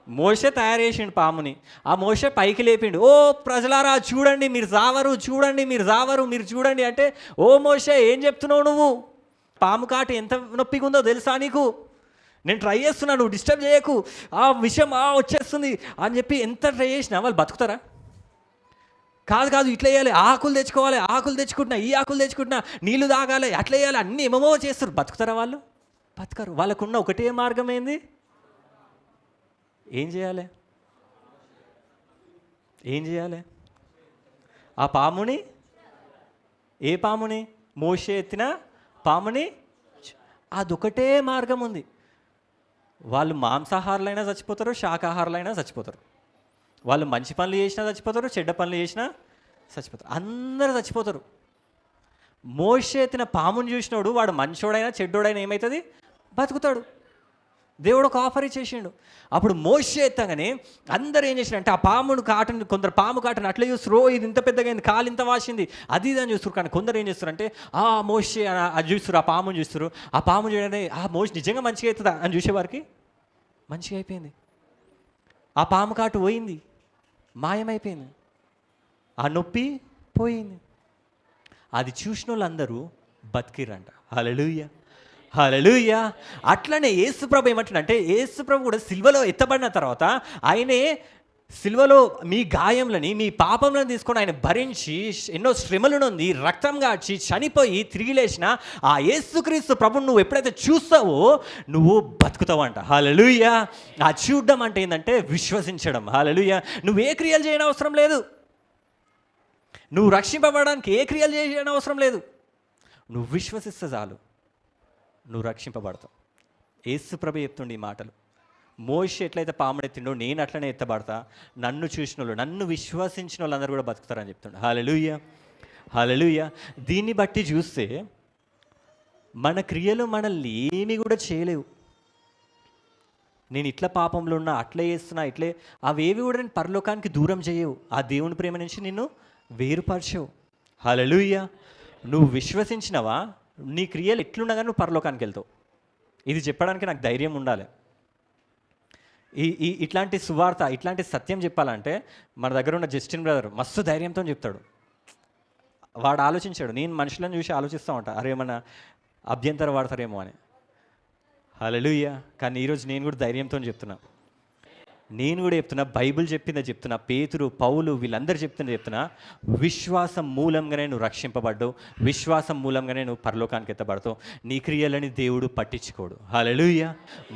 మోషే తయారు చేసిండు పాముని, ఆ మోషే పైకి లేపిండు. ఓ ప్రజలారా చూడండి, మీరు జావరు, చూడండి మీరు జావరు, మీరు చూడండి అంటే, ఓ మోషే ఏం చెప్తున్నావు నువ్వు? పాము కాటు ఎంత నొప్పిగా ఉందో తెలుసా నీకు? నేను ట్రై చేస్తున్నా, నువ్వు డిస్టర్బ్ చేయకు, ఆ విషయం వచ్చేస్తుంది అని చెప్పి ఎంత ట్రై చేసినా వాళ్ళు బతుకుతారా? కాదు, ఇట్లా వేయాలి, ఆకులు తెచ్చుకోవాలి, ఆకులు తెచ్చుకుంటున్నా, ఈ ఆకులు తెచ్చుకుంటున్నా, నీళ్లు తాగాలి, అట్లా వేయాలి, అన్నీ ఏమేమో చేస్తారు. బతుకుతారా వాళ్ళు? బతకరు. వాళ్ళకున్న ఒకటే మార్గం ఏంది? ఏం చేయాలి? ఆ పాముని, ఏ పాముని? మోషే ఎత్తిన పాముని. అదొకటే మార్గం ఉంది. వాళ్ళు మాంసాహారులైనా చచ్చిపోతారు, శాకాహారులైనా చచ్చిపోతారు. వాళ్ళు మంచి పనులు చేసినా చచ్చిపోతారు, చెడ్డ పనులు చేసినా చచ్చిపోతారు. అందరూ చచ్చిపోతారు. మోషే ఎత్తిన పాముని చూసినోడు వాడు మంచోడైనా చెడ్డోడైనా ఏమవుతుంది? బతుకుతాడు. దేవుడు ఒక ఆఫర్ ఇచ్చేసిండు. అప్పుడు మోషే ఎత్తగానే అందరూ ఏం చేసినారంటే ఆ పామును కాటని, కొందరు పాము కాటని అట్లా చూస్తారు, ఇది ఇంత పెద్దగా అయింది, కాలు ఇంత వాసింది, అది ఇది అని చూస్తారు. కానీ కొందరు ఏం చేస్తారంటే మోషే అది చూస్తారు, ఆ పాముని చూస్తారు. ఆ పాము చూడండి, మోషే నిజంగా మంచిగా అవుతుందా అని చూసేవారికి మంచిగా అయిపోయింది. ఆ పాము కాటు పోయింది, మాయమైపోయింది, ఆ నొప్పి పోయింది. అది చూసిన వాళ్ళందరూ బతికిరంట. హల్లెలూయా, హల్లెలూయా. అట్లనే యేసుప్రభు ఏమంటాడంటే, యేసుప్రభు కూడా సిల్వలో ఎత్తబడిన తర్వాత ఆయనే సిల్వలో మీ గాయములని, మీ పాపములను తీసుకొని ఆయన భరించి ఎన్నో శ్రమలు నొంది రక్తం గార్చి చనిపోయి తిరిగి లేచిన ఆ యేసుక్రీస్తు ప్రభుని నువ్వు ఎప్పుడైతే చూస్తావో నువ్వు బతుకుతావంట. హల్లెలూయా. ఆ చూడడం అంటే ఏంటంటే విశ్వసించడం. హల్లెలూయా. నువ్వు ఏ క్రియలు చేయని అవసరం లేదు, నువ్వు రక్షింపబడడానికి ఏ క్రియలు చేయని అవసరం లేదు. నువ్వు విశ్వసిస్తే చాలు, నువ్వు రక్షింపబడతావు. యేసు ప్రభు చెప్తుండే ఈ మాటలు. మోషే ఎట్లయితే పామును ఎత్తిండో నేను అట్లనే ఎత్తబడతా, నన్ను చూసిన వాళ్ళు, నన్ను విశ్వసించిన వాళ్ళందరూ కూడా బతుకుతారని చెప్తుండే. హల్లెలూయా, హల్లెలూయా. దీన్ని బట్టి చూస్తే మన క్రియలు మనల్ని ఏమీ కూడా చేయలేవు. నేను ఇట్లా పాపంలో ఉన్నా, అట్లే చేస్తున్నా, ఇట్లే, అవేవి కూడా నేను పరలోకానికి దూరం చేయవు. ఆ దేవుని ప్రేమ నుంచి నిన్ను వేరుపరచవు. హల్లెలూయా. నువ్వు విశ్వసించినవా, నీ క్రియలు ఎట్లున్నా కానీ నువ్వు పరలోకానికి వెళ్తావు. ఇది చెప్పడానికి నాకు ధైర్యం ఉండాలి. ఇట్లాంటి సువార్త, ఇట్లాంటి సత్యం చెప్పాలంటే మన దగ్గర ఉన్న జస్టిన్ బ్రదర్ మస్తు ధైర్యంతో చెప్తాడు. వాడు ఆలోచించాడు, నేను మనుషులను చూసి ఆలోచిస్తూ ఉంటా, అరే ఏమన్నా అభ్యంతరం వాడతారేమో అని. హల్లెలూయా. కానీ ఈరోజు నేను కూడా ధైర్యంతో చెప్తున్నా, బైబిల్ చెప్తున్నా, పేతురు, పౌలు వీళ్ళందరూ చెప్తున్నా, విశ్వాసం మూలంగానే నువ్వు రక్షింపబడ్డావు, విశ్వాసం మూలంగానే నువ్వు పరలోకానికి ఎత్తబడతావు. నీ క్రియలని దేవుడు పట్టించుకోడు. హల్లెలూయా.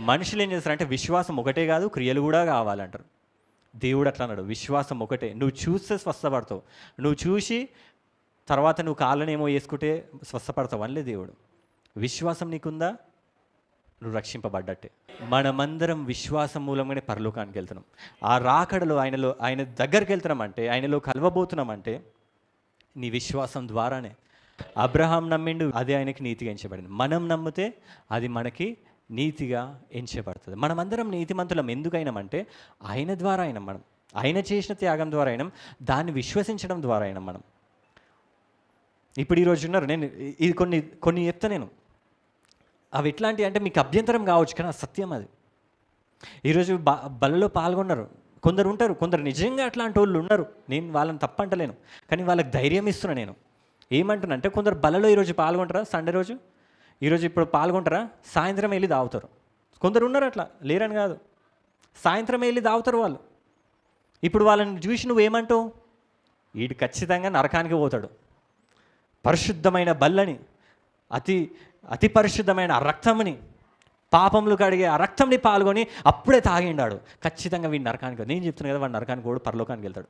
మనుషులు ఏం చేస్తారంటే విశ్వాసం ఒకటే కాదు, క్రియలు కూడా కావాలంటారు. దేవుడు అట్లా అన్నాడు, విశ్వాసం ఒకటే. నువ్వు చూస్తే స్వస్థపడతావు, నువ్వు చూసి తర్వాత నువ్వు కాళ్ళనేమో వేసుకుంటే స్వస్థపడతావు అనలే దేవుడు. విశ్వాసం నీకుందా, నువ్వు రక్షింపబడ్డట్టే. మనమందరం విశ్వాసం మూలంగానే పరలోకానికి వెళ్తున్నాం. ఆ రాకడలో ఆయన దగ్గరికి వెళ్తున్నామంటే, ఆయనలో కలవబోతున్నామంటే నీ విశ్వాసం ద్వారానే. అబ్రహాం నమ్మిండు, అదే ఆయనకి నీతిగా ఎంచబడింది. మనం నమ్మితే అది మనకి నీతిగా ఎంచబడుతుంది. మనమందరం నీతిమంతులం ఎందుకైనామంటే ఆయన ద్వారా అయినాం. మనం ఆయన చేసిన త్యాగం ద్వారా అయినాం, దాన్ని విశ్వసించడం ద్వారా అయినాం మనం. ఇప్పుడు ఈరోజు ఉన్నారు, నేను ఇది కొన్ని చెప్తా నేను, అవి ఎట్లాంటివి అంటే మీకు అభ్యంతరం కావచ్చు, కానీ సత్యం అది. ఈరోజు బలలో పాల్గొన్నారు కొందరు ఉంటారు, కొందరు నిజంగా అట్లాంటి వాళ్ళు ఉన్నారు. నేను వాళ్ళని తప్పంటలేను, కానీ వాళ్ళకి ధైర్యం ఇస్తున్నా. నేను ఏమంటున్నానంటే, కొందరు బలలో ఈరోజు పాల్గొంటారా, సండే రోజు ఈరోజు ఇప్పుడు పాల్గొంటారా, సాయంత్రం వెళ్ళి తాగుతారు. కొందరు ఉన్నారు అట్లా, లేరని కాదు, సాయంత్రం వెళ్ళి తాగుతారు వాళ్ళు. ఇప్పుడు వాళ్ళని చూసి నువ్వేమంటావు, వీడు ఖచ్చితంగా నరకానికి పోతాడు. పరిశుద్ధమైన బల్లని, అతి పరిశుద్ధమైన ఆ రక్తంని, పాపములు కడిగే ఆ రక్తంని పాల్గొని అప్పుడే తాగిండాడు, ఖచ్చితంగా వీడు నరకానికి. నేను చెప్తున్నాను కదా, వాడు నరకానికి కూడా పరలోకానికి వెళ్తాడు.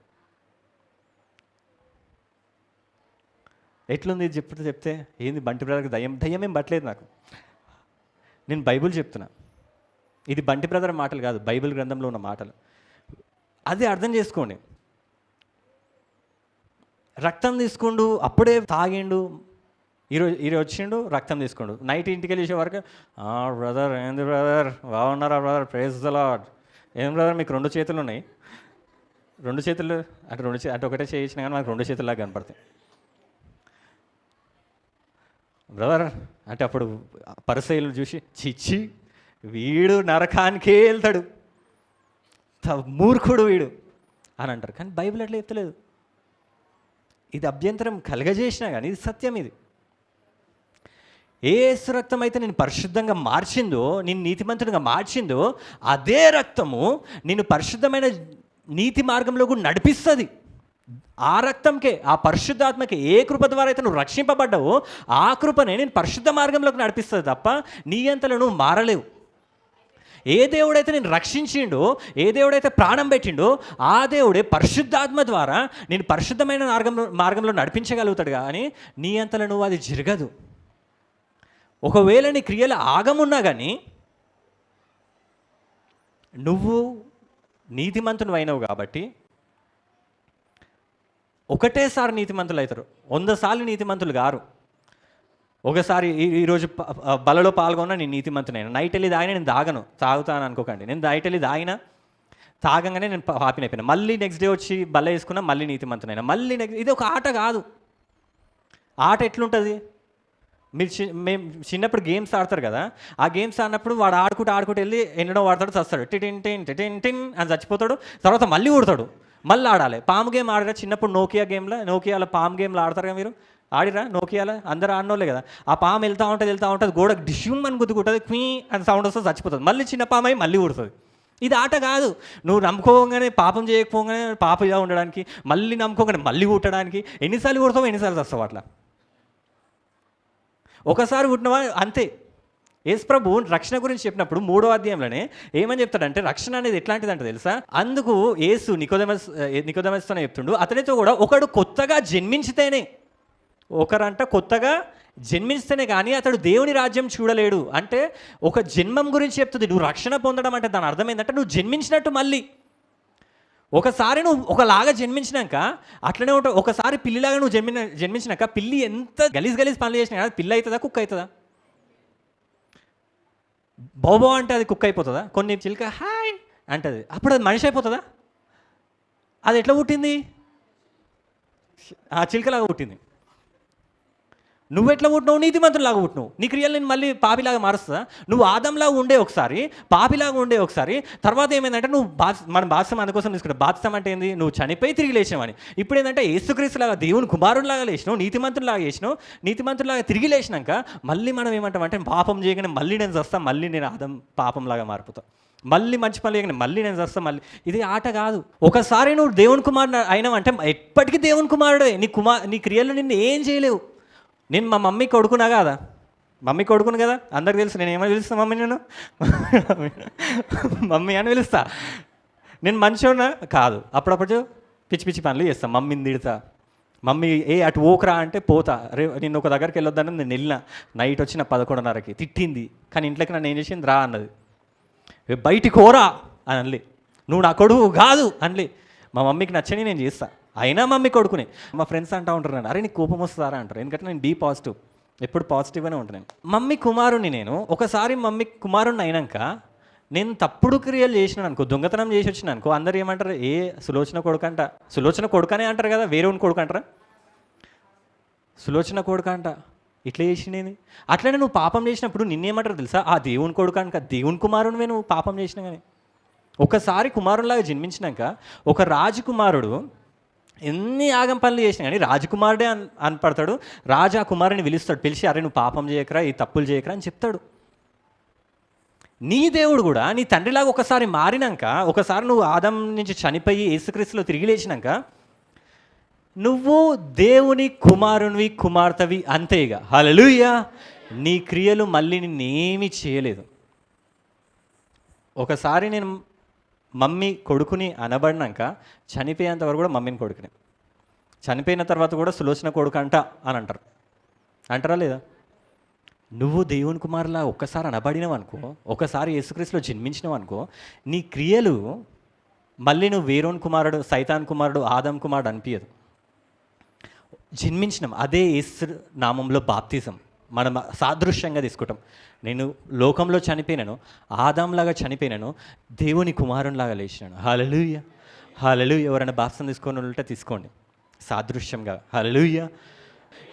ఎట్లుంది ఇది చెప్తే ఏంది బంటి బ్రదర్కి దయ్యం ఏం పట్టలేదు నాకు. నేను బైబిల్ చెప్తున్నా, ఇది బంటి బ్రదర్ మాటలు కాదు, బైబిల్ గ్రంథంలో ఉన్న మాటలు. అది అర్థం చేసుకోండి. రక్తం తీసుకుండు, అప్పుడే తాగిండు, ఈరోజు వచ్చిండు, రక్తం తీసుకోండు, నైట్ ఇంటికి వెళ్ళి వరకు బ్రదర్ ఏంది బ్రదర్ బాగున్నారా బ్రదర్, ప్రైజ్ ద లార్డ్. ఏం బ్రదర్ మీకు 2 చేతులు ఉన్నాయి, 2 చేతులు అంటే ఒకటే చేయించినా కానీ మనకు 2 చేతుల్లాగా కనపడతాయి బ్రదర్ అంటే. అప్పుడు పరిసయ్యులు చూసి చిచ్చి వీడు నరకానికే వెళ్తాడు, మూర్ఖుడు వీడు అని అంటారు. కానీ బైబిల్ అట్లా చెప్తలేదు. ఇది అభ్యంతరం కలగజేసినా కానీ ఇది సత్యం. ఇది ఏ యేసు రక్తం అయితే నేను పరిశుద్ధంగా మార్చిందో, నేను నీతిమంతునిగా మార్చిందో, అదే రక్తము నేను పరిశుద్ధమైన నీతి మార్గంలో కూడా నడిపిస్తుంది. ఆ రక్తంకే, ఆ పరిశుద్ధాత్మకే, ఏ కృప ద్వారా అయితే నువ్వు రక్షింపబడ్డావో ఆ కృపనే నేను పరిశుద్ధ మార్గంలోకి నడిపిస్తుంది తప్ప నీ అంతలో నువ్వు మారలేవు. ఏ దేవుడైతే నేను రక్షించిండో, ఏ దేవుడైతే ప్రాణం పెట్టిండో ఆ దేవుడే పరిశుద్ధాత్మ ద్వారా నేను పరిశుద్ధమైన మార్గంలో నడిపించగలుగుతాడు. కానీ నీ అంతలో నువ్వు అది జరగదు. ఒకవేళ నీ క్రియలు ఆగమున్నా కానీ నువ్వు నీతిమంతుడు అయినవు కాబట్టి ఒకటేసారి నీతిమంతులు అవుతారు, 100 సార్లు నీతిమంతులు గారు. ఒకసారి ఈరోజు బలలో పాల్గొన్నా నేను నీతిమంతునైనా, నైట్ వెళ్ళి తాగినా నేను తాగుతాను అనుకోకండి. నేను నైట్ వెళ్ళి తాగంగానే నేను పాపినైపోయినా, మళ్ళీ నెక్స్ట్ డే వచ్చి బల్ల వేసుకున్నా మళ్ళీ నీతిమంతునైనా, మళ్ళీ ఇది ఒక ఆట కాదు. ఆట ఎట్లుంటుంది, మేము చిన్నప్పుడు గేమ్స్ ఆడతారు కదా, ఆ గేమ్స్ ఆడినప్పుడు వాడు ఆడుకుంటూ వెళ్ళి ఎన్నడో వాడతాడు, చస్తాడు, టిటిన్ టిన్ టిటిన్ టిన్ అని చచ్చిపోతాడు, తర్వాత మళ్ళీ ఊడతాడు, మళ్ళీ ఆడాలి. పాము గేమ్ ఆడరా చిన్నప్పుడు, నోకియాలో పాము గేమ్లో ఆడతారు కదా, మీరు ఆడిరా నోకియాలో? అందరూ ఆడినోళ్ళే కదా. ఆ పాము వెళ్తూ ఉంటుంది, గోడకు డిష్యూమ్ అని గుద్దుకుంటుంది, క్వీ అని సౌండ్ వస్తుంది, చచ్చిపోతుంది, మళ్ళీ చిన్న పాము అయి మళ్ళీ ఊడుతుంది. ఇది ఆట కాదు. నువ్వు నమ్ముకోగానే పాపం చేయకపోగానే పాపగా ఉండడానికి, మళ్ళీ నమ్ముకోగానే మళ్ళీ ఊట్టడానికి ఎన్నిసార్లు ఊడతావు, ఎన్నిసార్లు వస్తావు అట్లా. ఒకసారి పుట్టినవా అంతే. యేసు ప్రభు రక్షణ గురించి చెప్పినప్పుడు 3వ అధ్యాయంలోనే ఏమని చెప్తాడంటే, రక్షణ అనేది ఎట్లాంటిదంటే తెలుసా, అందుకు యేసు నికోదేమస్తోనే చెప్తుండు, అతనితో కూడా ఒకడు కొత్తగా జన్మించితేనే, ఒకరంట కొత్తగా జన్మిస్తేనే కానీ అతడు దేవుని రాజ్యం చూడలేడు. అంటే ఒక జన్మం గురించి చెప్తుంది. నువ్వు రక్షణ పొందడం అంటే దాని అర్థం ఏంటంటే నువ్వు జన్మించినట్టు. మళ్ళీ ఒకసారి నువ్వు ఒకలాగా జన్మించినాక అట్లనే ఉంటావు. ఒకసారి పిల్లిలాగా నువ్వు జన్మించినాక పిల్లి ఎంత గలీజ్ పనులు చేసినా అది పిల్లి అవుతుందా, కుక్క అవుతుందా? బోబో అంటే అది కుక్క అయిపోతుందా? కొన్ని చిలుక హాయ్ అంటది, అప్పుడు అది మనిషి అయిపోతుందా? అది ఎట్లా పుట్టింది? ఆ చిలుకలాగా పుట్టింది. నువ్వెట్లా పుట్టినావు? నీతిమంతులాగా పుట్టినావు. నీ క్రియలు నేను మళ్ళీ పాపిలాగా మారుస్తుందా? నువ్వు ఆదంలాగా ఉండే ఒకసారి, పాపిలాగా ఉండే ఒకసారి, తర్వాత ఏమైందంటే నువ్వు మనం బాత్సమ్ అందుకోసం తీసుకుంటాం. బాత్సమ్ అంటే ఏంది? నువ్వు చనిపోయి తిరిగి లేచినావని. ఇప్పుడు ఏంటంటే యేసుక్రీస్తులాగా దేవుని కుమారుడిలాగా లేచినావు, నీతిమంతులాగా తిరిగి లేచినాక మళ్ళీ మనం ఏమంటామంటే పాపం చేయగానే మళ్ళీ నేను చేస్తాను, మళ్ళీ నేను ఆదం పాపంలాగా మారిపోతాను, మళ్ళీ మంచి పనులు చేయగానే మళ్ళీ నేను చేస్తాను. మళ్ళీ ఇది ఆట కాదు. ఒకసారి నువ్వు దేవుని కుమారుడు అయినావంటే ఎప్పటికీ దేవుని కుమారుడే. నీ క్రియలు నిన్ను ఏం చేయలేవు. నేను మా మమ్మీ కొడుకునా కదా, కదా, అందరికి తెలుసు. నేను ఏమని పిలుస్తా మమ్మీ? నేను మమ్మీ అని పిలుస్తా. నేను మంచోనా కాదు, అప్పుడప్పుడు పిచ్చి పనులు చేస్తాను, మమ్మీని తిడతా. మమ్మీ అటు ఓకరా అంటే పోతా. నేను ఒక దగ్గరికి వెళ్ళొద్దని నేను వెళ్ళిన, నైట్ వచ్చిన 11:30కి తిట్టింది, కానీ ఇంట్లోకి నన్ను ఏం చేసింది, రా అన్నది. బయటికి ఓరా అని అనలే, నువ్వు నా కొడుకు కాదు అనలే. మా మమ్మీకి నచ్చని నేను చేస్తా, అయినా మమ్మీ కొడుకునే. మా ఫ్రెండ్స్ అంటూ ఉంటారు, అరే నీకు కోపం వస్తుందా అంటారు, ఎందుకంటే నేను బీ పాజిటివ్, ఎప్పుడు పాజిటివ్గానే ఉంటాను. మమ్మీ కుమారుని నేను ఒకసారి మమ్మీ కుమారుని అయినాక నేను తప్పుడు క్రియలు చేసినాను అనుకో, దొంగతనం చేసి వచ్చిన అనుకో, అందరు ఏమంటారు, సులోచన కొడుకంట. సులోచన కొడుకనే అంటారు కదా, వేరే ఉన్న కొడుకు అంటారా? సులోచన కొడుకంట. ఇట్లా చేసినేది. అట్లనే నువ్వు పాపం చేసినప్పుడు నిన్నేమంటారు తెలుసా? ఆ దేవుని కొడుకంట, దేవుని కుమారునివే నువ్వు పాపం చేసినా కానీ. ఒకసారి కుమారునిలాగా జన్మించినాక ఒక రాజకుమారుడు ఎన్ని ఆగం పనులు చేసినా కానీ రాజకుమారుడే అనపడతాడు. రాజా కుమారుని పిలిచి, అరే నువ్వు పాపం చేయకరా, ఈ తప్పులు చేయకరా అని చెప్తాడు. నీ దేవుడు కూడా నీ తండ్రిలాగా ఒకసారి మారినాక, ఒకసారి నువ్వు ఆదం నుంచి చనిపోయి యేసుక్రీస్తులో తిరిగి లేచినాక నువ్వు దేవుని కుమారునివి, కుమార్తెవి అంతేగా. హల్లెలూయా. నీ క్రియలు మళ్ళీ నిన్నేమీ చేయలేదు. ఒకసారి నేను మమ్మీ కొడుకుని అనబడినాక చనిపోయేంత వరకు కూడా మమ్మీని కొడుకుని, చనిపోయిన తర్వాత కూడా సులోచన కొడుకు అని అంటారా లేదా? నువ్వు దేవుని కుమారులా ఒక్కసారి అనబడినవు అనుకో, ఒకసారి యేసుక్రీస్తులో జన్మించినవు అనుకో, నీ క్రియలు మళ్ళీ నువ్వు వేరోని కుమారుడు, సైతాన్ కుమారుడు, ఆదం కుమారుడు అనిపించదు. జన్మించినాం, అదే యేసు నామంలో బాప్తిజం మనం సాదృశ్యంగా తీసుకుంటాం. నేను లోకంలో చనిపోయినాను, ఆదాంలాగా చనిపోయినాను, దేవుని కుమారునిలాగా లేచినాను. హల్లెలూయా, హల్లెలూయా. ఎవరైనా బాప్తిజం తీసుకొని ఉంటే తీసుకోండి సాదృశ్యంగా. హల్లెలూయా.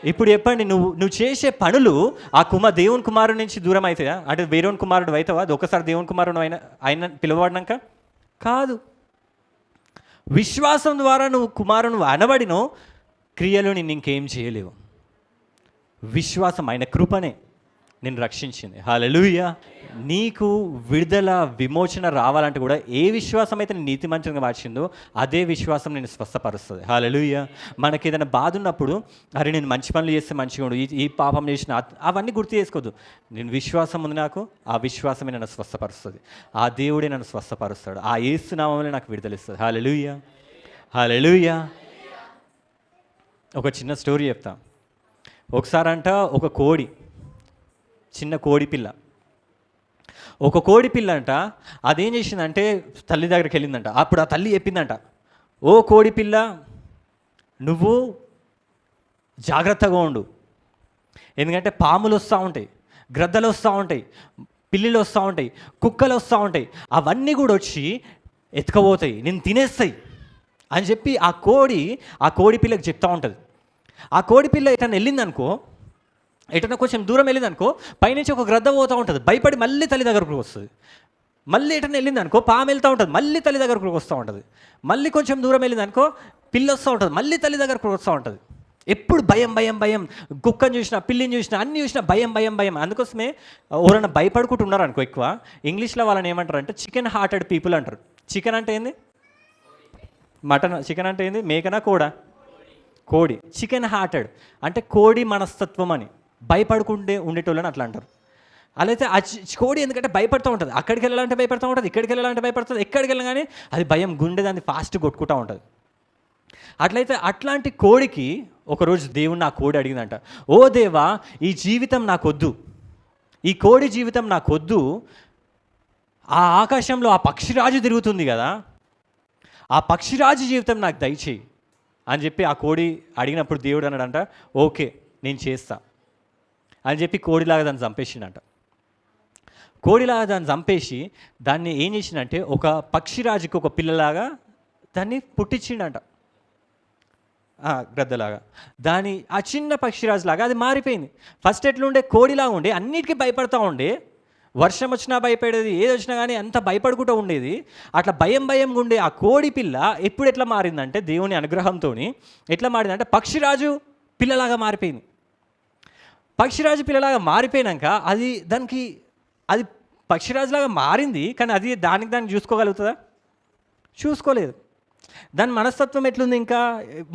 ఇప్పుడు చెప్పండి, నువ్వు చేసే పనులు ఆ దేవుని కుమారుడి నుంచి దూరం అవుతాయా? అంటే వేరేని కుమారుడు అవుతావా? అది ఒకసారి దేవుని కుమారుడు ఆయన పిలువబడినాక కాదు. విశ్వాసం ద్వారా నువ్వు కుమారుడు అనబడినో క్రియలు నిన్ను ఇంకేం చేయలేవు. విశ్వాసం, ఆయన కృపనే నిన్ను రక్షించింది. హల్లెలూయా. నీకు విడుదల, విమోచన రావాలంటే కూడా ఏ విశ్వాసం అయితే నేను నీతిమంతునిగా మార్చిందో అదే విశ్వాసం నేను స్వస్థపరుస్తుంది. హల్లెలూయా. మనకి ఏదైనా బాధ ఉన్నప్పుడు, అరే నేను మంచి పనులు చేస్తే మంచిగా ఉండు, ఈ పాపం చేసిన, అవన్నీ గుర్తు చేసుకోవద్దు. నేను విశ్వాసం ఉంది, నాకు ఆ విశ్వాసమే నన్ను స్వస్థపరుస్తుంది. ఆ దేవుడే నన్ను స్వస్థపరుస్తాడు. ఆ యేసు నామములో నాకు విడుదలిస్తుంది. హల్లెలూయా, హల్లెలూయా. ఒక చిన్న స్టోరీ చెప్తా. ఒకసారంట ఒక కోడి, చిన్న కోడి పిల్ల, ఒక కోడి పిల్ల అంట అదేం చేసిందంటే తల్లి దగ్గరికి వెళ్ళిందంట. అప్పుడు ఆ తల్లి చెప్పిందంట, ఓ కోడి పిల్ల, నువ్వు జాగ్రత్తగా ఉండు, ఎందుకంటే పాములు వస్తూ ఉంటాయి, గ్రద్దలు వస్తూ ఉంటాయి, పిల్లిలు వస్తూ ఉంటాయి, కుక్కలు వస్తూ ఉంటాయి. అవన్నీ కూడా వచ్చి ఎత్తుకపోతాయి, నేను తినేస్తాయి అని చెప్పి ఆ కోడి పిల్లకి చెప్తూ ఉంటుంది. ఆ కోడి పిల్ల ఎటన్నా వెళ్ళిందనుకో, ఎటన్నా కొంచెం దూరం వెళ్ళిందనుకో, పైనుంచి ఒక గ్రద్ద పోతూ ఉంటుంది, భయపడి మళ్ళీ తల్లి దగ్గరకు వస్తుంది. మళ్ళీ ఎటన్నా వెళ్ళిందనుకో, పాము వెళ్తూ ఉంటుంది, మళ్ళీ తల్లి దగ్గరకు వస్తూ ఉంటుంది. మళ్ళీ కొంచెం దూరం వెళ్ళిందనుకో, పిల్లి వస్తూ ఉంటుంది, మళ్ళీ తల్లి దగ్గరకు వస్తూ ఉంటుంది. ఎప్పుడు భయం భయం భయం, కుక్కని చూసినా, పిల్లిని చూసినా, అన్ని చూసినా భయం భయం భయం. అందుకోసమే ఎవరైనా భయపడుకుంటున్నారు అనుకో, ఎక్కువ ఇంగ్లీష్లో వాళ్ళని ఏమంటారు అంటే చికెన్ హార్టెడ్ పీపుల్ అంటారు. చికెన్ అంటే ఏంది? మటన్. చికెన్ అంటే ఏంది? మేకనా కోడా? కోడి. చికెన్ హార్టెడ్ అంటే కోడి మనస్తత్వం అని, భయపడుకుంటే ఉండేటోళ్ళని అట్లా అంటారు. అలా అయితే ఆ కోడి ఎందుకంటే భయపడుతూ ఉంటుంది, అక్కడికి వెళ్ళాలంటే భయపడుతూ ఉంటుంది, ఇక్కడికి వెళ్ళాలంటే భయపడుతుంది, ఎక్కడికి వెళ్ళగానే అది భయం, గుండె దాన్ని ఫాస్ట్ కొట్టుకుంటూ ఉంటుంది. అట్లయితే అట్లాంటి కోడికి ఒకరోజు దేవుడు ఆ కోడి అడిగిందంట, ఓ దేవా, ఈ జీవితం నాకొద్దు, ఈ కోడి జీవితం నాకొద్దు, ఆ ఆకాశంలో ఆ పక్షిరాజు తిరుగుతుంది కదా, ఆ పక్షిరాజు జీవితం నాకు దయచేయి అని చెప్పి ఆ కోడి అడిగినప్పుడు దేవుడు అన్నాడంట, ఓకే నేను చేస్తా అని చెప్పి కోడిలాగా దాన్ని చంపేసిండంట. కోడిలాగా దాన్ని చంపేసి దాన్ని ఏం చేసిండంటే ఒక పక్షిరాజుకి ఒక పిల్లలాగా దాన్ని పుట్టించిండంట, గ్రద్దలాగా. ఆ చిన్న పక్షిరాజులాగా అది మారిపోయింది. ఫస్ట్ ఎట్లుండే, కోడిలాగా ఉండే, అన్నిటికీ భయపడతా ఉండే, వర్షం వచ్చినా భయపడేది, ఏది వచ్చినా కానీ అంత భయపడుకుంటూ ఉండేది. అట్లా భయం భయంగా ఉండే ఆ కోడి పిల్ల ఎప్పుడు ఎట్లా మారిందంటే దేవుని అనుగ్రహంతో ఎట్లా మారిందంటే పక్షిరాజు పిల్లలాగా మారిపోయింది. పక్షిరాజు పిల్లలాగా మారిపోయినాక అది పక్షిరాజులాగా మారింది, కానీ అది దాన్ని చూసుకోగలుగుతుందా? చూసుకోలేదు. దాని మనస్తత్వం ఎట్లుంది, ఇంకా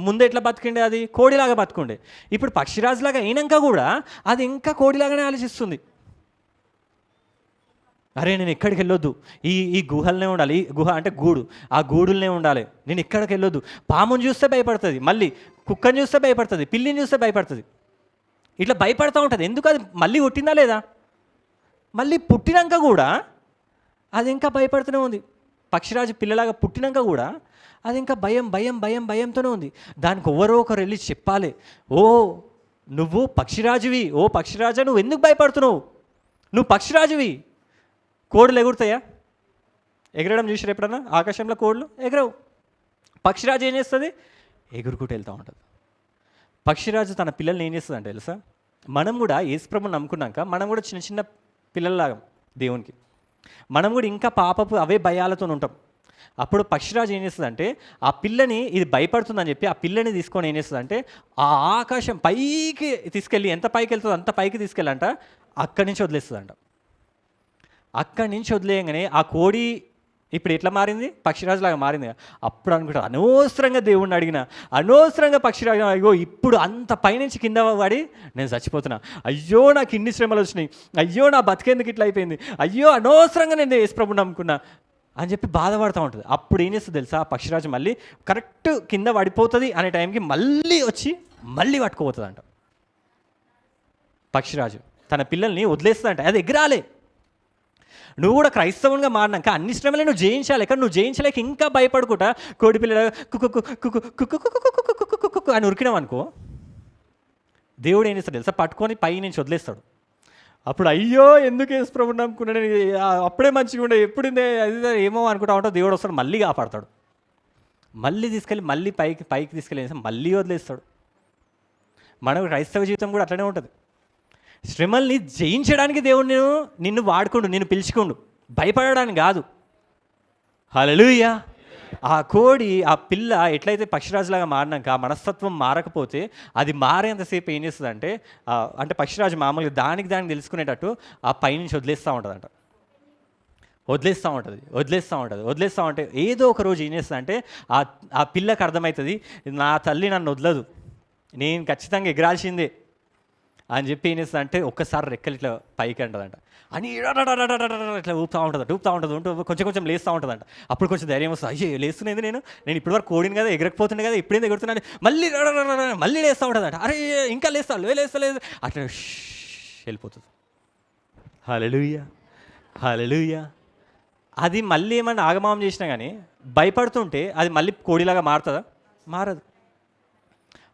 ముందు ఎట్లా బతికిండే, అది కోడిలాగా బతుకుండే. ఇప్పుడు పక్షిరాజులాగా అయినాక కూడా అది ఇంకా కోడిలాగానే ఆలోచిస్తుంది. అరే నేను ఎక్కడికి వెళ్ళొద్దు, ఈ గుహలనే ఉండాలి, ఈ గుహ అంటే గూడు, ఆ గూడులనే ఉండాలి, నేను ఎక్కడికి వెళ్ళొద్దు. పాముని చూస్తే భయపడుతుంది, మళ్ళీ కుక్కని చూస్తే భయపడుతుంది, పిల్లిని చూస్తే భయపడుతుంది, ఇట్లా భయపడుతూ ఉంటుంది. ఎందుకు? అది మళ్ళీ పుట్టిందా లేదా? మళ్ళీ పుట్టినాక కూడా అది ఇంకా భయపడుతూనే ఉంది. పక్షిరాజు పిల్లలాగా పుట్టినాక కూడా అది ఇంకా భయంతోనే ఉంది. దానికి ఎవరో ఒకరు వెళ్ళి చెప్పాలి, ఓ నువ్వు పక్షిరాజువి, ఓ పక్షిరాజా నువ్వు ఎందుకు భయపడుతున్నావు, నువ్వు పక్షిరాజువి. కోడులు ఎగురుతాయా? ఎగరడం చూసారు ఎప్పుడన్నా? ఆకాశంలో కోళ్ళు ఎగరవు. పక్షిరాజు ఏం చేస్తుంది? ఎగురుకుంటూ వెళ్తూ ఉంటుంది. పక్షిరాజు తన పిల్లల్ని ఏం చేస్తుంది అంటే తెలుసా, మనం కూడా యేసుప్రభుని నమ్ముకున్నాక మనం కూడా చిన్న చిన్న పిల్లల్లాగా దేవునికి, మనం కూడా ఇంకా పాపపు అవే భయాలతో ఉంటాం. అప్పుడు పక్షిరాజు ఏం చేస్తుందంటే ఆ పిల్లని, ఇది భయపడుతుందని చెప్పి ఆ పిల్లని తీసుకొని ఏం చేస్తుందంటే ఆ ఆకాశం పైకి తీసుకెళ్ళి, ఎంత పైకి వెళ్తుందో అంత పైకి తీసుకెళ్ళంట, అక్కడి నుంచి వదిలేస్తుందంట. అక్కడి నుంచి వదిలేయగానే ఆ కోడి ఇప్పుడు ఎట్లా మారింది? పక్షిరాజులాగా మారింది. అప్పుడు అనుకుంటా, అనవసరంగా దేవుణ్ణి అడిగిన, అనవసరంగా పక్షిరాజు, అయ్యో ఇప్పుడు అంత పైనుంచి కింద పడి నేను చచ్చిపోతున్నా, అయ్యో నాకు ఇన్ని శ్రమలు వచ్చినాయి, అయ్యో నా బతికేందుకు ఇట్లా అయిపోయింది, అయ్యో అనవసరంగా నేను యేసుప్రభుని నమ్ముకున్నా అని చెప్పి బాధపడుతూ ఉంటుంది. అప్పుడు ఏం చేస్తుంది తెలుసా, ఆ పక్షిరాజు మళ్ళీ కరెక్ట్ కింద పడిపోతుంది అనే టైంకి మళ్ళీ వచ్చి మళ్ళీ పట్టుకుపోతుంది అంట. పక్షిరాజు తన పిల్లల్ని వదిలేస్తుందంట, అది ఎగరాలే. నువ్వు కూడా క్రైస్తవునిగా మారినాక అన్ని శ్రమలే నువ్వు జయించాలి, కానీ నువ్వు జయించలేక ఇంకా భయపడుకుంటా కోడి పిల్లల కుక్కు అని ఉరికినావు అనుకో, దేవుడు ఏం చేస్తాడు తెలుసా, పట్టుకొని పై నుంచి వదిలేస్తాడు. అప్పుడు అయ్యో ఎందుకు యేసుప్రభుని నమ్ముకున్నాను, అప్పుడే మంచిగా ఉండే, ఎప్పుడు అది ఏమో అనుకుంటా ఉంటావు. దేవుడు వస్తాడు, మళ్ళీ కాపాడతాడు, మళ్ళీ తీసుకెళ్ళి మళ్ళీ పైకి తీసుకెళ్ళి మళ్ళీ వదిలేస్తాడు. మన క్రైస్తవ జీవితం కూడా అట్లనే ఉంటుంది. శ్రమల్ని జయించడానికి దేవుడు నిన్ను వాడుకోండు, నిన్ను పిలుచుకోండు, భయపడడానికి కాదు. హల్లెలూయా. ఆ కోడి, ఆ పిల్ల ఎట్లయితే పక్షిరాజులాగా మారినాక ఆ మనస్తత్వం మారకపోతే అది మారేంతసేపు ఏం చేస్తుంది అంటే పక్షిరాజు మామూలుగా దానికి తెలుసుకునేటట్టు ఆ పైనుంచి వదిలేస్తూ వదిలేస్తూ ఉంటే ఏదో ఒక రోజు ఏం చేస్తుంది అంటే ఆ పిల్లకి అర్థమవుతుంది, నా తల్లి నన్ను వదలదు, నేను ఖచ్చితంగా ఎగరాల్సిందే అని చెప్పి ఏం చేస్తుంది అంటే ఒక్కసారి రెక్కలు ఇట్లా పైకి అంటదంట, అని ఇట్లా ఊపుతూ ఉంటుంది, కొంచెం లేస్తూ ఉంటుందంట. అప్పుడు కొంచెం ధైర్యం వస్తుంది, అయ్యో లేస్తున్నది నేను ఇప్పటివరకు కోడిని కదా, ఎగరకపోతుంది కదా, ఇప్పుడేంది ఎగురుతున్నాను, మళ్ళీ లేస్తూ ఉంటుందంట. అరే ఇంకా లేస్తలేదు అట్లా వెళ్ళిపోతుంది. హల్లెలూయా. అది మళ్ళీ ఏమన్నా ఆగమానం చేసినా కానీ భయపడుతుంటే అది మళ్ళీ కోడిలాగా మారుతుందా? మారదు.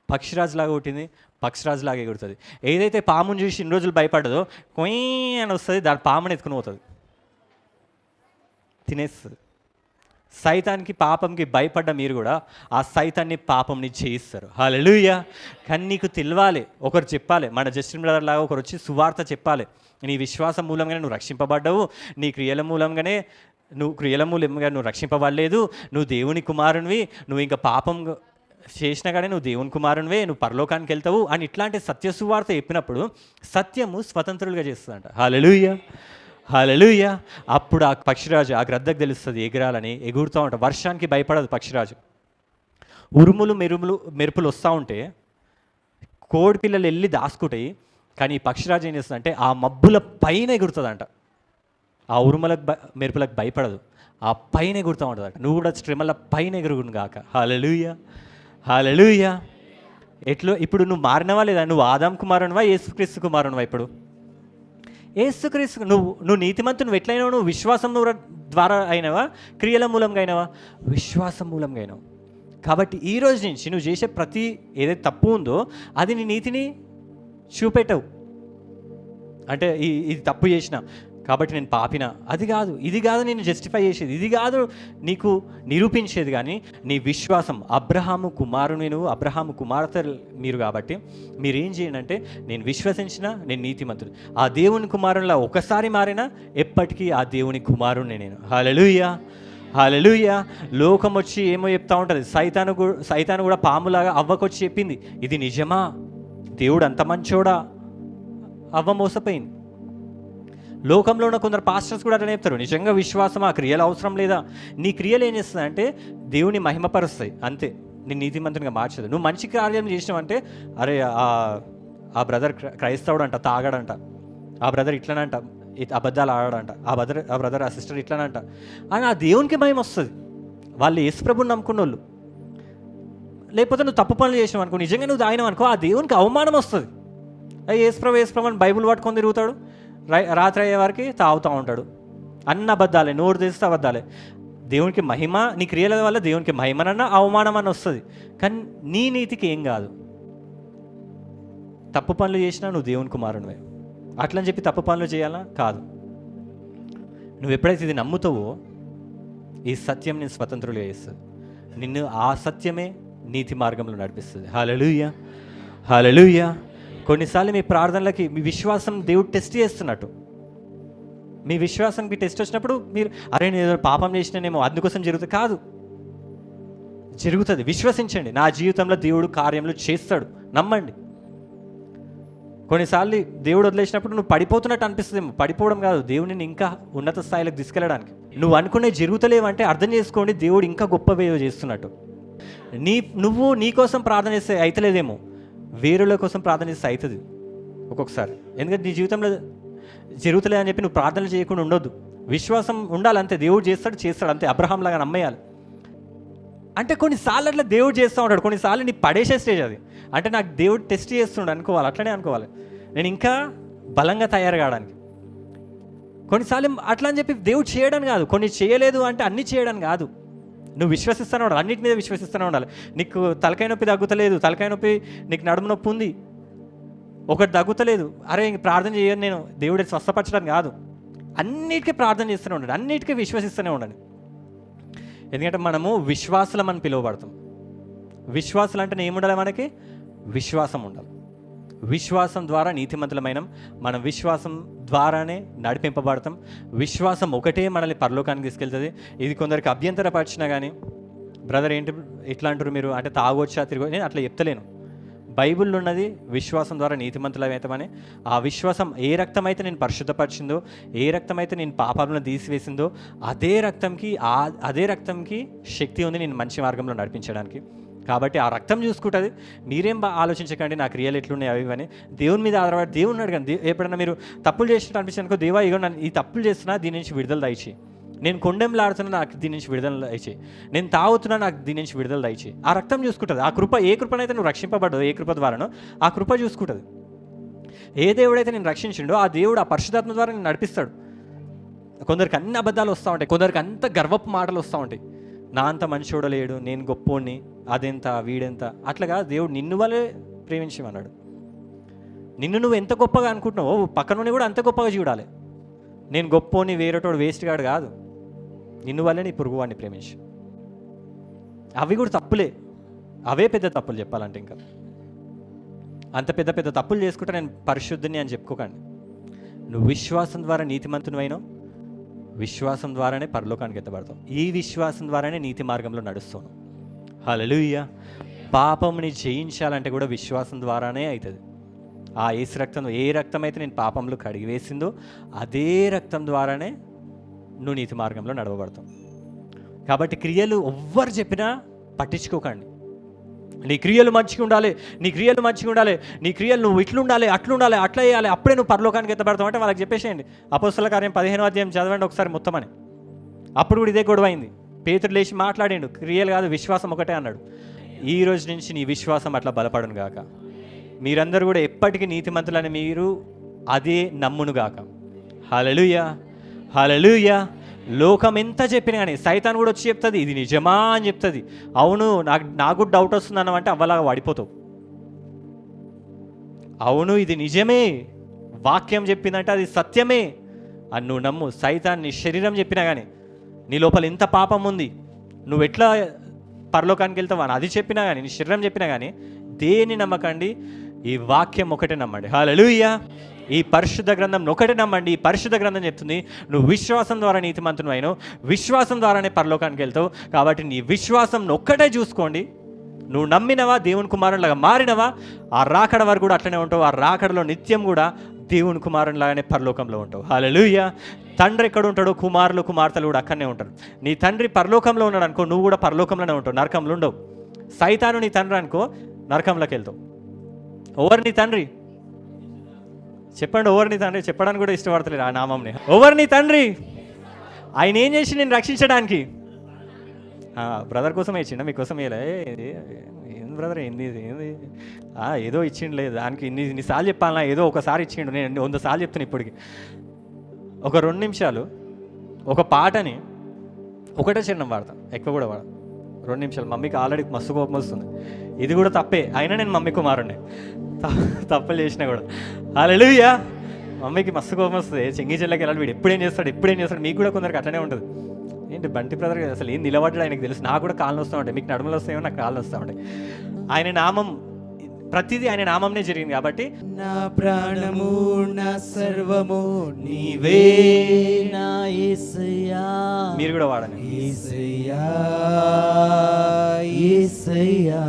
పక్షిరాజులాగా పుట్టింది, పక్షిరాజులాగా ఎగురుతుంది. ఏదైతే పాముని చూసి ఇన్ని రోజులు భయపడ్డదో కొయ్ అని వస్తుంది, దాని పాముని ఎత్తుకుని పోతుంది, తినేస్తుంది. సైతానికి పాపంకి భయపడ్డ మీరు కూడా ఆ సైతాన్ని పాపంని చేయిస్తారు. హల్లెలూయా. కానీ నీకు తెలియాలి, ఒకరు చెప్పాలి, మన జస్టిన్ బ్రదర్ లాగా ఒకరు వచ్చి సువార్త చెప్పాలి. నీ విశ్వాసం మూలంగానే నువ్వు రక్షింపబడ్డావు, నీ క్రియల మూలంగానే నువ్వు రక్షింపబడలేదు, నువ్వు దేవుని కుమారునివి, నువ్వు ఇంకా పాపం చేసినా కానీ నువ్వు దేవుని కుమారునివే, నువ్వు పరలోకానికి వెళ్తావు అని ఇట్లాంటి సత్య సువార్త చెప్పినప్పుడు సత్యము స్వతంత్రులుగా చేస్తుందంట. హల్లెలూయా, హల్లెలూయా. అప్పుడు ఆ పక్షిరాజు ఆ గ్రద్దకు తెలుస్తుంది ఎగరాలని, ఎగురుతూ ఉంటా. వర్షానికి భయపడదు పక్షిరాజు. ఉరుములు మెరుపులు వస్తూ ఉంటే కోడి పిల్లలు వెళ్ళి దాచుకుంటాయి, కానీ ఈ పక్షిరాజు ఏం చేస్తుందంటే ఆ మబ్బుల పైన ఎగురుతుందంట. ఆ ఉరుములకు మెరుపులకు భయపడదు, ఆ పైన ఎగురుతూ ఉంటుందంట. నువ్వు కూడా శ్రమల పైన ఎగురుగును గాక. హల్లెలూయా, హల్లెలూయా. ఇప్పుడు నువ్వు మారినవా లేదా? నువ్వు ఆదాం కుమారునివా, యేసుక్రీస్తు కుమారునివా? ఇప్పుడు యేసుక్రీస్తు నువ్వు నీతిమంతుడు. నువ్వు ఎట్లయినావు? నువ్వు విశ్వాసం ద్వారా అయినవా, క్రియల మూలంగా అయినవా? విశ్వాసం మూలంగా అయినావు. కాబట్టి ఈ రోజు నుంచి నువ్వు చేసే ప్రతి ఏదైతే తప్పు ఉందో అది నీ నీతిని చూపెట్టవు. అంటే ఇది తప్పు చేసిన కాబట్టి నేను పాపిన, అది కాదు. ఇది కాదు నేను జస్టిఫై చేసేది, ఇది కాదు నీకు నిరూపించేది. కానీ నీ విశ్వాసం, అబ్రహాము కుమారుని, నువ్వు అబ్రహాము కుమార్తె మీరు కాబట్టి మీరేం చేయండి అంటే, నేను విశ్వసించిన నేను నీతిమంతుడు. ఆ దేవుని కుమారునిలా ఒకసారి మారినా ఎప్పటికీ ఆ దేవుని కుమారుణ్ణి నేను. హల్లెలూయా, హల్లెలూయా. లోకం వచ్చి ఏమో చెప్తా ఉంటుంది, సైతాను కూడా పాములాగా అవ్వకొచ్చి చెప్పింది, ఇది నిజమా? దేవుడు అంత మంచోడా? అవ్వ మోసపోయింది. లోకంలో ఉన్న కొందరు పాస్టర్స్ కూడా అట్లా చెప్తారు, నిజంగా విశ్వాసమా, క్రియలు అవసరం లేదా? నీ క్రియలు ఏం చేస్తుందంటే దేవుని మహిమపరుస్తాయి అంతే, నీ నీతిమంతునిగా మార్చదు. నువ్వు మంచి కార్యం చేసినావంటే, అరే ఆ బ్రదర్ క్రైస్తవుడు అంట, తాగాడంట, ఆ బ్రదర్ ఇట్లనంట, అబద్ధాలు ఆడాడంట, ఆ బ్రదర్ ఆ సిస్టర్ ఇట్లనంట అని ఆ దేవునికి మహిమ వస్తుంది. వాళ్ళు యేసుప్రభుని నమ్ముకున్న వాళ్ళు. లేకపోతే నువ్వు తప్పు పనులు చేసినావు అనుకో, నిజంగా నువ్వు తాగినావు అనుకో, ఆ దేవునికి అవమానం వస్తుంది. యేసుప్రభు అని బైబుల్ పట్టుకొని తిరుగుతాడు, రాత్రి అయ్యే వారికి తాగుతూ ఉంటాడు. అన్న అబద్ధాలే, నోరు తెస్తే అబద్ధాలే. దేవునికి మహిమ, నీ క్రియల వల్ల దేవునికి మహిమనన్నా అవమానం అని వస్తుంది. కానీ నీ నీతికి ఏం కాదు. తప్పు పనులు చేసినా నువ్వు దేవుని కుమారునివే. అట్లని చెప్పి తప్పు పనులు చేయాలా? కాదు. నువ్వు ఎప్పుడైతే ఇది నమ్ముతావో ఈ సత్యం నేను స్వతంత్రులు చేస్తుంది. నిన్ను ఆ సత్యమే నీతి మార్గంలో నడిపిస్తుంది. హల్లెలూయా, హల్లెలూయా. కొన్నిసార్లు మీ ప్రార్థనలకి మీ విశ్వాసం దేవుడు టెస్ట్ చేస్తున్నట్టు. మీ విశ్వాసానికి టెస్ట్ వచ్చినప్పుడు మీరు అరే నేను ఏదో పాపం చేసినానేమో అందుకోసం జరుగుతుంది కాదు, జరుగుతుంది. విశ్వసించండి, నా జీవితంలో దేవుడు కార్యంలో చేస్తాడు, నమ్మండి. కొన్నిసార్లు దేవుడు వదిలేసినప్పుడు నువ్వు పడిపోతున్నట్టు అనిపిస్తుందేమో, పడిపోవడం కాదు, దేవుడిని ఇంకా ఉన్నత స్థాయిలోకి తీసుకెళ్ళడానికి. నువ్వు అనుకునే జరుగుతలేవంటే అర్థం చేసుకోండి, దేవుడు ఇంకా గొప్పవేయో చేస్తున్నట్టు. నువ్వు నీ కోసం ప్రార్థన చేస్తే అయితలేదేమో, వేరుల కోసం ప్రార్థన చేస్తే అవుతుంది ఒక్కొక్కసారి. ఎందుకంటే నీ జీవితంలో జరుగుతలే అని చెప్పి నువ్వు ప్రార్థనలు చేయకుండా ఉండొద్దు. విశ్వాసం ఉండాలంతే, దేవుడు చేస్తాడు అంతే. అబ్రహాం లాగా నమ్మేయాలి. అంటే కొన్నిసార్లు అట్లా దేవుడు చేస్తూ ఉంటాడు, కొన్నిసార్లు నీ పడేసే స్టేజ్ అది. అంటే నాకు దేవుడు టెస్ట్ చేస్తున్నాడు అనుకోవాలి, అట్లనే అనుకోవాలి, నేను ఇంకా బలంగా తయారు కావడానికి. కొన్నిసార్లు అట్లా అని చెప్పి దేవుడు చేయడానికి కాదు, కొన్ని చేయలేదు అంటే అన్నీ చేయడానికి కాదు. నువ్వు విశ్వసిస్తూనే ఉండాలి, అన్నిటి మీద విశ్వసిస్తూనే ఉండాలి. నీకు తలకాయ నొప్పి తగ్గుతలేదు, తలకాయ నొప్పి నీకు నడుము నొప్పి ఉంది, ఒకటి తగ్గుతలేదు, అరే ఇంక ప్రార్థన చేయను నేను, దేవుడు స్వస్థపరచడానికి కాదు. అన్నిటికీ ప్రార్థన చేస్తూనే ఉండండి, అన్నిటికీ విశ్వసిస్తూనే ఉండండి. ఎందుకంటే మనము విశ్వాసులం అని పిలువబడతాం. విశ్వాసులు అంటే ఏముండాలి? మనకి విశ్వాసం ఉండాలి. విశ్వాసం ద్వారా నీతిమంతులమైన మనం విశ్వాసం ద్వారానే నడిపింపబడతాం. విశ్వాసం ఒకటే మనల్ని పరలోకానికి తీసుకెళ్తుంది. ఇది కొందరికి అభ్యంతరపరిచినా కానీ, బ్రదర్ ఏంటి ఇట్లా అంటారు మీరు, అంటే తాగొచ్చా తిరిగి, నేను అట్లా చెప్తలేను. బైబిల్లో ఉన్నది విశ్వాసం ద్వారా నీతిమంతులమవుతామని. ఆ విశ్వాసం ఏ రక్తం అయితే నేను పరిశుద్ధపరిచిందో, ఏ రక్తం అయితే నేను పాపాలను తీసివేసిందో, అదే రక్తంకి శక్తి ఉంది నేను మంచి మార్గంలో నడిపించడానికి. కాబట్టి ఆ రక్తం చూసుకుంటుంది. మీరేం ఆలోచించకండి నా క్రియలు ఎట్లున్నాయి అవి అని. దేవుని మీద ఆధారపడి దేవుని అడగండి. ఎప్పుడైనా మీరు తప్పులు చేసినట్టు అనిపించానుకో, దేవా ఇగో నన్ను ఈ తప్పులు చేస్తున్నా, దీని నుంచి విడుదల దయచేయి. నేను కొండెంలాడుతున్నా, నాకు దీని నుంచి విడుదల దయచేయి. నేను తాగుతున్నా, నాకు దీని నుంచి విడుదల దయచేయి. ఆ రక్తం చూసుకుంటుంది. ఆ కృప, ఏ కృపనైతే నువ్వు రక్షింపబడ్డావు, ఏ కృప ద్వారానో ఆ కృప చూసుకుంటుంది. ఏ దేవుడైతే నేను రక్షించిండో ఆ దేవుడు ఆ పరిశుద్ధాత్మ ద్వారా నేను నడిపిస్తాడు. కొందరికి అన్ని అబద్ధాలు వస్తూ ఉంటాయి, కొందరికి అంత గర్వపు మాటలు వస్తూ ఉంటాయి. నా అంత మనిషి చూడలేడు, నేను గొప్పోడిని, అదెంత వీడెంత, అట్లా కాదు. దేవుడు నిన్ను వల్లే ప్రేమించమన్నాడు. నిన్ను నువ్వు ఎంత గొప్పగా అనుకుంటున్నావు, పక్కన కూడా అంత గొప్పగా చూడాలి. నేను గొప్పోని, వేరేటోడు వేస్ట్ గాడు కాదు. నిన్ను వల్లే నీ పొరుగు వాడిని ప్రేమించు. అవి కూడా తప్పులే, అవే పెద్ద తప్పులు చెప్పాలంటే. ఇంకా అంత పెద్ద పెద్ద తప్పులు చేసుకుంటే నేను పరిశుద్ధిని అని చెప్పుకోకండి. నువ్వు విశ్వాసం ద్వారా నీతిమంతునివైనావు, విశ్వాసం ద్వారానే పరలోకానికి ఎత్తబడతావు. ఈ విశ్వాసం ద్వారానే నీతి మార్గంలో నడుస్తాను. హల్లెలూయా. పాపంని జయించాలంటే కూడా విశ్వాసం ద్వారానే అవుతుంది. ఆ యేసు రక్తం, ఏ రక్తం అయితే నేను పాపంలో కడిగివేసిందో అదే రక్తం ద్వారానే నువ్వు నీతి మార్గంలో నడవబడతావు. కాబట్టి క్రియలు ఎవ్వరు చెప్పినా పట్టించుకోకండి. నీ క్రియలు మంచిగా ఉండాలి, నీ క్రియలు మంచిగా ఉండాలి, నీ క్రియలు నువ్వు ఇట్లుండాలి, అట్లుండాలి, అట్లా వేయాలి, అప్పుడే నువ్వు పరలోకానికి ఎత్తబడతావు అంటే వాళ్ళకి చెప్పేసేయండి. అపోస్తల కార్యం 15వ అధ్యాయం చదవండి ఒకసారి మొత్తం అని. అప్పుడు కూడా ఇదే గొడవ అయింది. పేతురు లేచి మాట్లాడిండు, క్రియలు కాదు విశ్వాసం ఒకటే అన్నాడు. ఈ రోజు నుంచి నీ విశ్వాసం అట్లా బలపడును గాక. మీరందరూ కూడా ఎప్పటికీ నీతిమంతులని మీరు అదే నమ్మును గాక. హల్లెలూయా, హల్లెలూయా. లోకం ఎంత చెప్పినా కానీ సైతాన్ కూడా వచ్చి చెప్తుంది ఇది నిజమా అని చెప్తుంది. అవును, నాకు డౌట్ వస్తుంది అన్నమంటే అవ్వలాగా వాడిపోతావు. అవును ఇది నిజమే, వాక్యం చెప్పిందంటే అది సత్యమే అని నువ్వు నమ్ము. సైతాన్ నీ శరీరం చెప్పినా కానీ నీ లోపల ఎంత పాపం ఉంది, నువ్వు ఎట్లా పరలోకానికి వెళ్తావు అని అది చెప్పినా కానీ, నీ శరీరం చెప్పినా కానీ దేన్ని నమ్మకండి, ఈ వాక్యం ఒకటే నమ్మండి. హల్లెలూయా. ఈ పరిశుద్ధ గ్రంథం ఒకటే నమ్మండి. ఈ పరిశుద్ధ గ్రంథం చెప్తుంది నువ్వు విశ్వాసం ద్వారా నీతిమంతుని అయినావు, విశ్వాసం ద్వారానే పరలోకానికి వెళ్తావు. కాబట్టి నీ విశ్వాసం ఒక్కటే చూసుకోండి. నువ్వు నమ్మినవా, దేవుని కుమారునిలాగా మారినవా, ఆ రాకడ వరకు కూడా అట్లనే ఉంటావు. ఆ రాకడలో నిత్యం కూడా దేవుని కుమారునిలాగానే పరలోకంలో ఉంటావు. హల్లెలూయా. తండ్రి ఎక్కడ ఉంటాడో కుమారులు కుమార్తెలు కూడా అక్కడనే ఉంటారు. నీ తండ్రి పరలోకంలో ఉన్నాడు అనుకో, నువ్వు కూడా పరలోకంలోనే ఉంటావు, నరకంలో ఉండవు. సైతాను నీ తండ్రి అనుకో, నరకంలోకి వెళ్తావు. ఎవరు నీ తండ్రి చెప్పండి, ఎవరు నీ తండ్రి చెప్పడానికి కూడా ఇష్టపడతలేదు ఆ నామంని. ఎవరు నీ తండ్రి? ఆయన ఏం చేసి నేను రక్షించడానికి? బ్రదర్ కోసమే ఇచ్చిండ, మీకోసం వేయలే. ఏంది బ్రదర్, ఏంది ఏంది ఏదో ఇచ్చిండు, లేదు దానికి ఇన్నిసార్లు చెప్పాలన్నా, ఏదో ఒకసారి ఇచ్చిండు. నేను 100 సార్లు చెప్తాను ఇప్పటికి. ఒక 2 నిమిషాలు ఒక పాటని ఒకటే చిన్న వాడతాను, ఎక్కువ కూడా వాడతాను. 2 నిమిషాలు. మమ్మీకి ఆల్రెడీ మస్తు కోపం వస్తుంది. ఇది కూడా తప్పే, అయినా నేను మమ్మీ కుమారుణ్ణి, తప్పులు చేసినా కూడా. హల్లెలూయా. మమ్మీకి మస్తు కోపం వస్తుంది. చెంగి చెల్లకి వెళ్ళాలి, వీడు ఎప్పుడేం చేస్తాడు. మీకు కూడా కొందరికి అట్లనే ఉంటుంది. ఏంటి బంటి బ్రదర్ అసలు ఏం నిలబడ్డాడు ఆయనకు తెలుసు. నాకు కూడా కాళ్ళు వస్తూ ఉంటాయి, మీకు నడుములు వస్తాయేమో, నాకు కాళ్ళు వస్తూ ఉంటాయి. ఆయన నామం, ప్రతిదీ ఆయన నామంనే జరిగింది. కాబట్టి నా ప్రాణము నా సర్వము నీవే నా యేసయ్యా. మీరు కూడా వాడండి. యేసయ్యా, యేసయ్యా,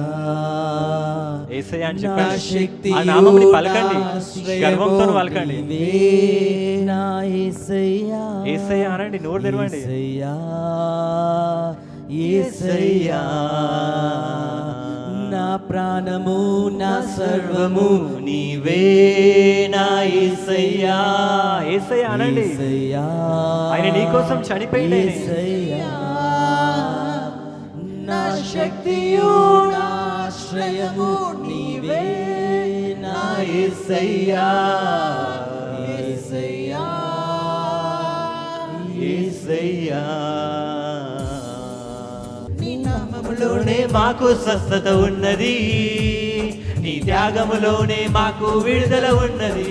యేసయ్యా అని చెప్పండి. ఆ నామముని పలకండి, గర్వంతో పలకండి. నా యేసయ్యా, యేసయ్యా అనండి, నోరు తెరవండి. యేసయ్యా, యేసయ్యా, నా ప్రాణము నా సర్వము నీవే నా యేసయ్యా. యేసయ్యా అనండి. ఆయన నీకోసం చనిపోయింది. యేసయ్యా, నా శక్తియు నా ఆశ్రయము నీవే నా యేసయ్యా. యేసయ్యా, యేసయ్యా, నీ నామములోనే మాకు స్వస్థత ఉన్నది, నీ త్యాగములోనే మాకు విడుదల ఉన్నది.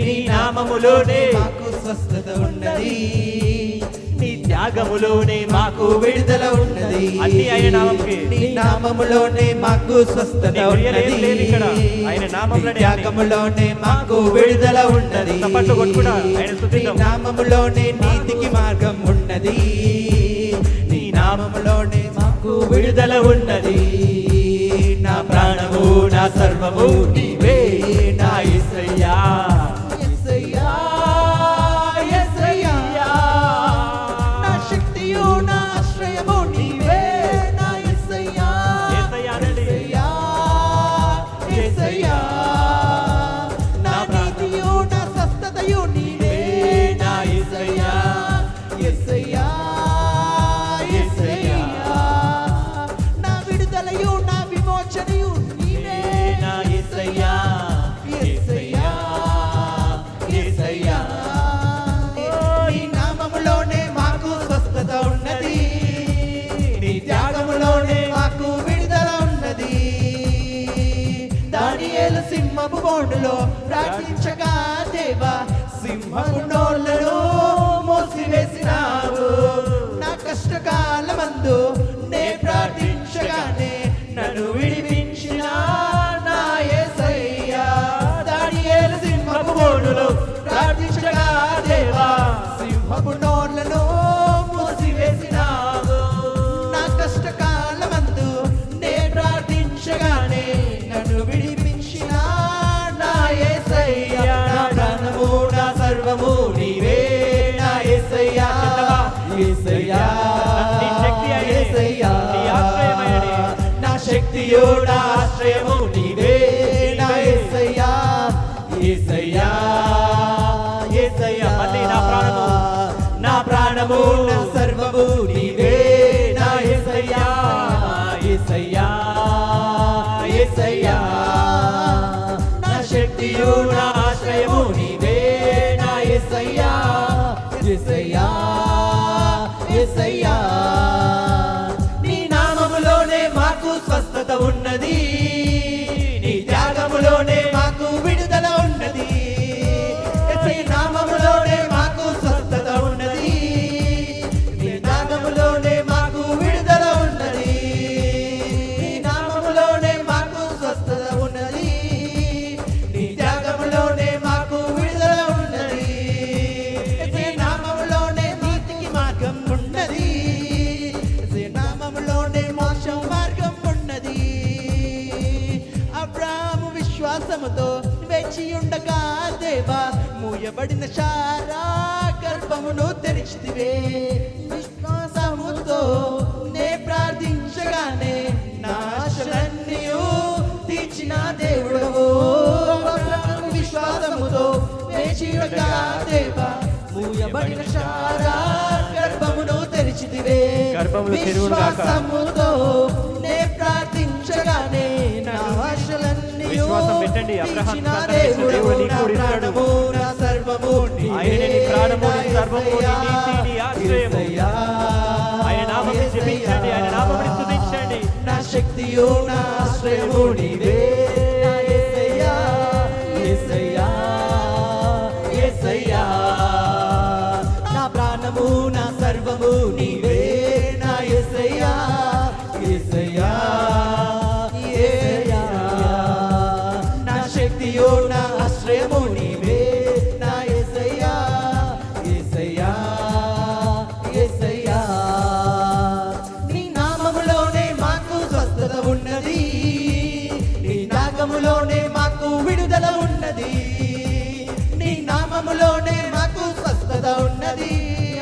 నీ నామములోనే మాకు స్వస్థత ఉన్నది, నీ త్యాగములోనే మాకు విడుదల ఉన్నది. అన్ని ఆయన నామముకే, నీ నామములోనే మాకు స్వస్థత ఉన్నది, ఆయన నామములోనే త్యాగములోనే మాకు విడుదల ఉన్నది. నీ నామములోనే నీతికి మార్గం ఉన్నది, నీ నామములోనే మాకు విడుదల ఉన్నది. నా ప్రాణము నా సర్వము నీవే నా యేసయ్యా. యేసయ్యా, యేసయ్యా, నా శక్తియు నా ఆశ్రయము నీవే నా యేసయ్యా. యేసయ్యా, యేసయ్యా, నా నీతియు నా స్వస్థతయు నీవే నా యేసయ్యా. యేసయ్యా, యేసయ్యా, నా విడుదలయు నా విమోచనయు నీవే నా యేసయ్యా. యేసయ్యా, బోనులో ప్రార్థించగా దేవా సింహపు నోళ్ళను మూసివేసినావు. నా కష్టకాలమందు నే ప్రార్థించగానే నన్ను విడిపించిన నా యేసయ్యా. దానియేలు సింహపు బోనులో ప్రార్థించగా దేవా సింహపు నోళ్ళను మూసివేసినావు. నా కష్టకాలమందు నే ప్రార్థించగానే నన్ను విడిపించిన నా యేసయ్యా. నా ప్రాణము నా సర్వము నీవే నా యేసయ్యా. యేసయ్యా యేసయ్యా నా శక్తియు నా ఆశ్రయము నీవే నా యేసయ్యా. యేసయ్యా యేసయ్యా నా ప్రాణము నా సర్వము నీవే నా యేసయ్యా. యేసయ్యా యేసయ్యా నా శక్తియు నా ఆశ్రయము నీవే నా యేసయ్యా. యేసయ్యా యేసయ్యా నీ నామములోనే మాకు స్వస్థత ఉన్నది. నీ త్యాగములోనే మాకు విడుదల ఉన్నది. నీ నామములోనే మాకు స్వస్థత ఉన్నది. నీ నామములోనే మాకు విడుదల ఉన్నది. నీ నామములోనే మాకు స్వస్థత ఉన్నది. నీ త్యాగములోనే మాకు విడుదల ఉన్నది. నీ నామములోనే నీతికి మార్గం ఉన్నది. నీ నామములోనే మోక్ష మార్గం ఉన్నది. అబ్రాహాము విశ్వాసముతో వేచి ఉండగా దేవా మూయబడిన శారా గర్భమును తెరిచితివే. విశ్వాసముతో నే ప్రార్థించగానే నా ఆశలన్నీయు తీర్చిన దేవుడవు. అబ్రాహాము విశ్వాసముతో వేచి ఉండగా దేవా మూయబడిన శారా గర్భమును తెరిచితివే. విశ్వాసముతో నే ప్రార్థించగానే నా ఆశలన్నీయు విశ్వాసం పెట్టండి. అబ్రహాం తీర్చిన దేవుడవు. నా ప్రాణము నా సర్వము ఆయనే నీ ప్రాణము నీ సర్వము నీ నీతి నీ ఆశ్రయము. ఆయన నామమును జపించండి, ఆయన నామమును స్తుతించండి. నా శక్తియు నా ఆశ్రయము నీవే నా యేసయ్యా. యేసయ్యా యేసయ్యా నా ప్రాణము నా సర్వము నీవే నా యేసయ్యా. యేసయ్యా యేసయ్యా నా శక్తియు నా ఆశ్రయము నీవే నా యేసయ్యా. యేసయ్యా యేసయ్యా నీ నామములోనే మాకు స్వస్థత ఉన్నది. నీ నామములోనే మాకు విడుదల ఉన్నది. నీ నామములోనే మాకు స్వస్థత ఉన్నది.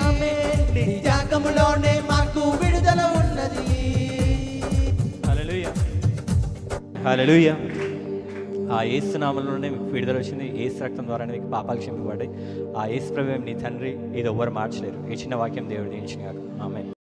ఆమేన్. నీ త్యాగములోనే మాకు విడుదల ఉన్నది. హల్లెలూయా హల్లెలూయా. ఆ యేసు నామములోనే మీకు విడుదల వచ్చింది. యేసు రక్తం ద్వారానే మీకు పాపాలు క్షమింపబడ్డాయి. ఆ యేసు ప్రభువే నీ తండ్రి, ఇది ఎవ్వరు మార్చలేరు. ఈ చిన్న వాక్యం దేవుడు దీవించిన గాక. ఆమేన్.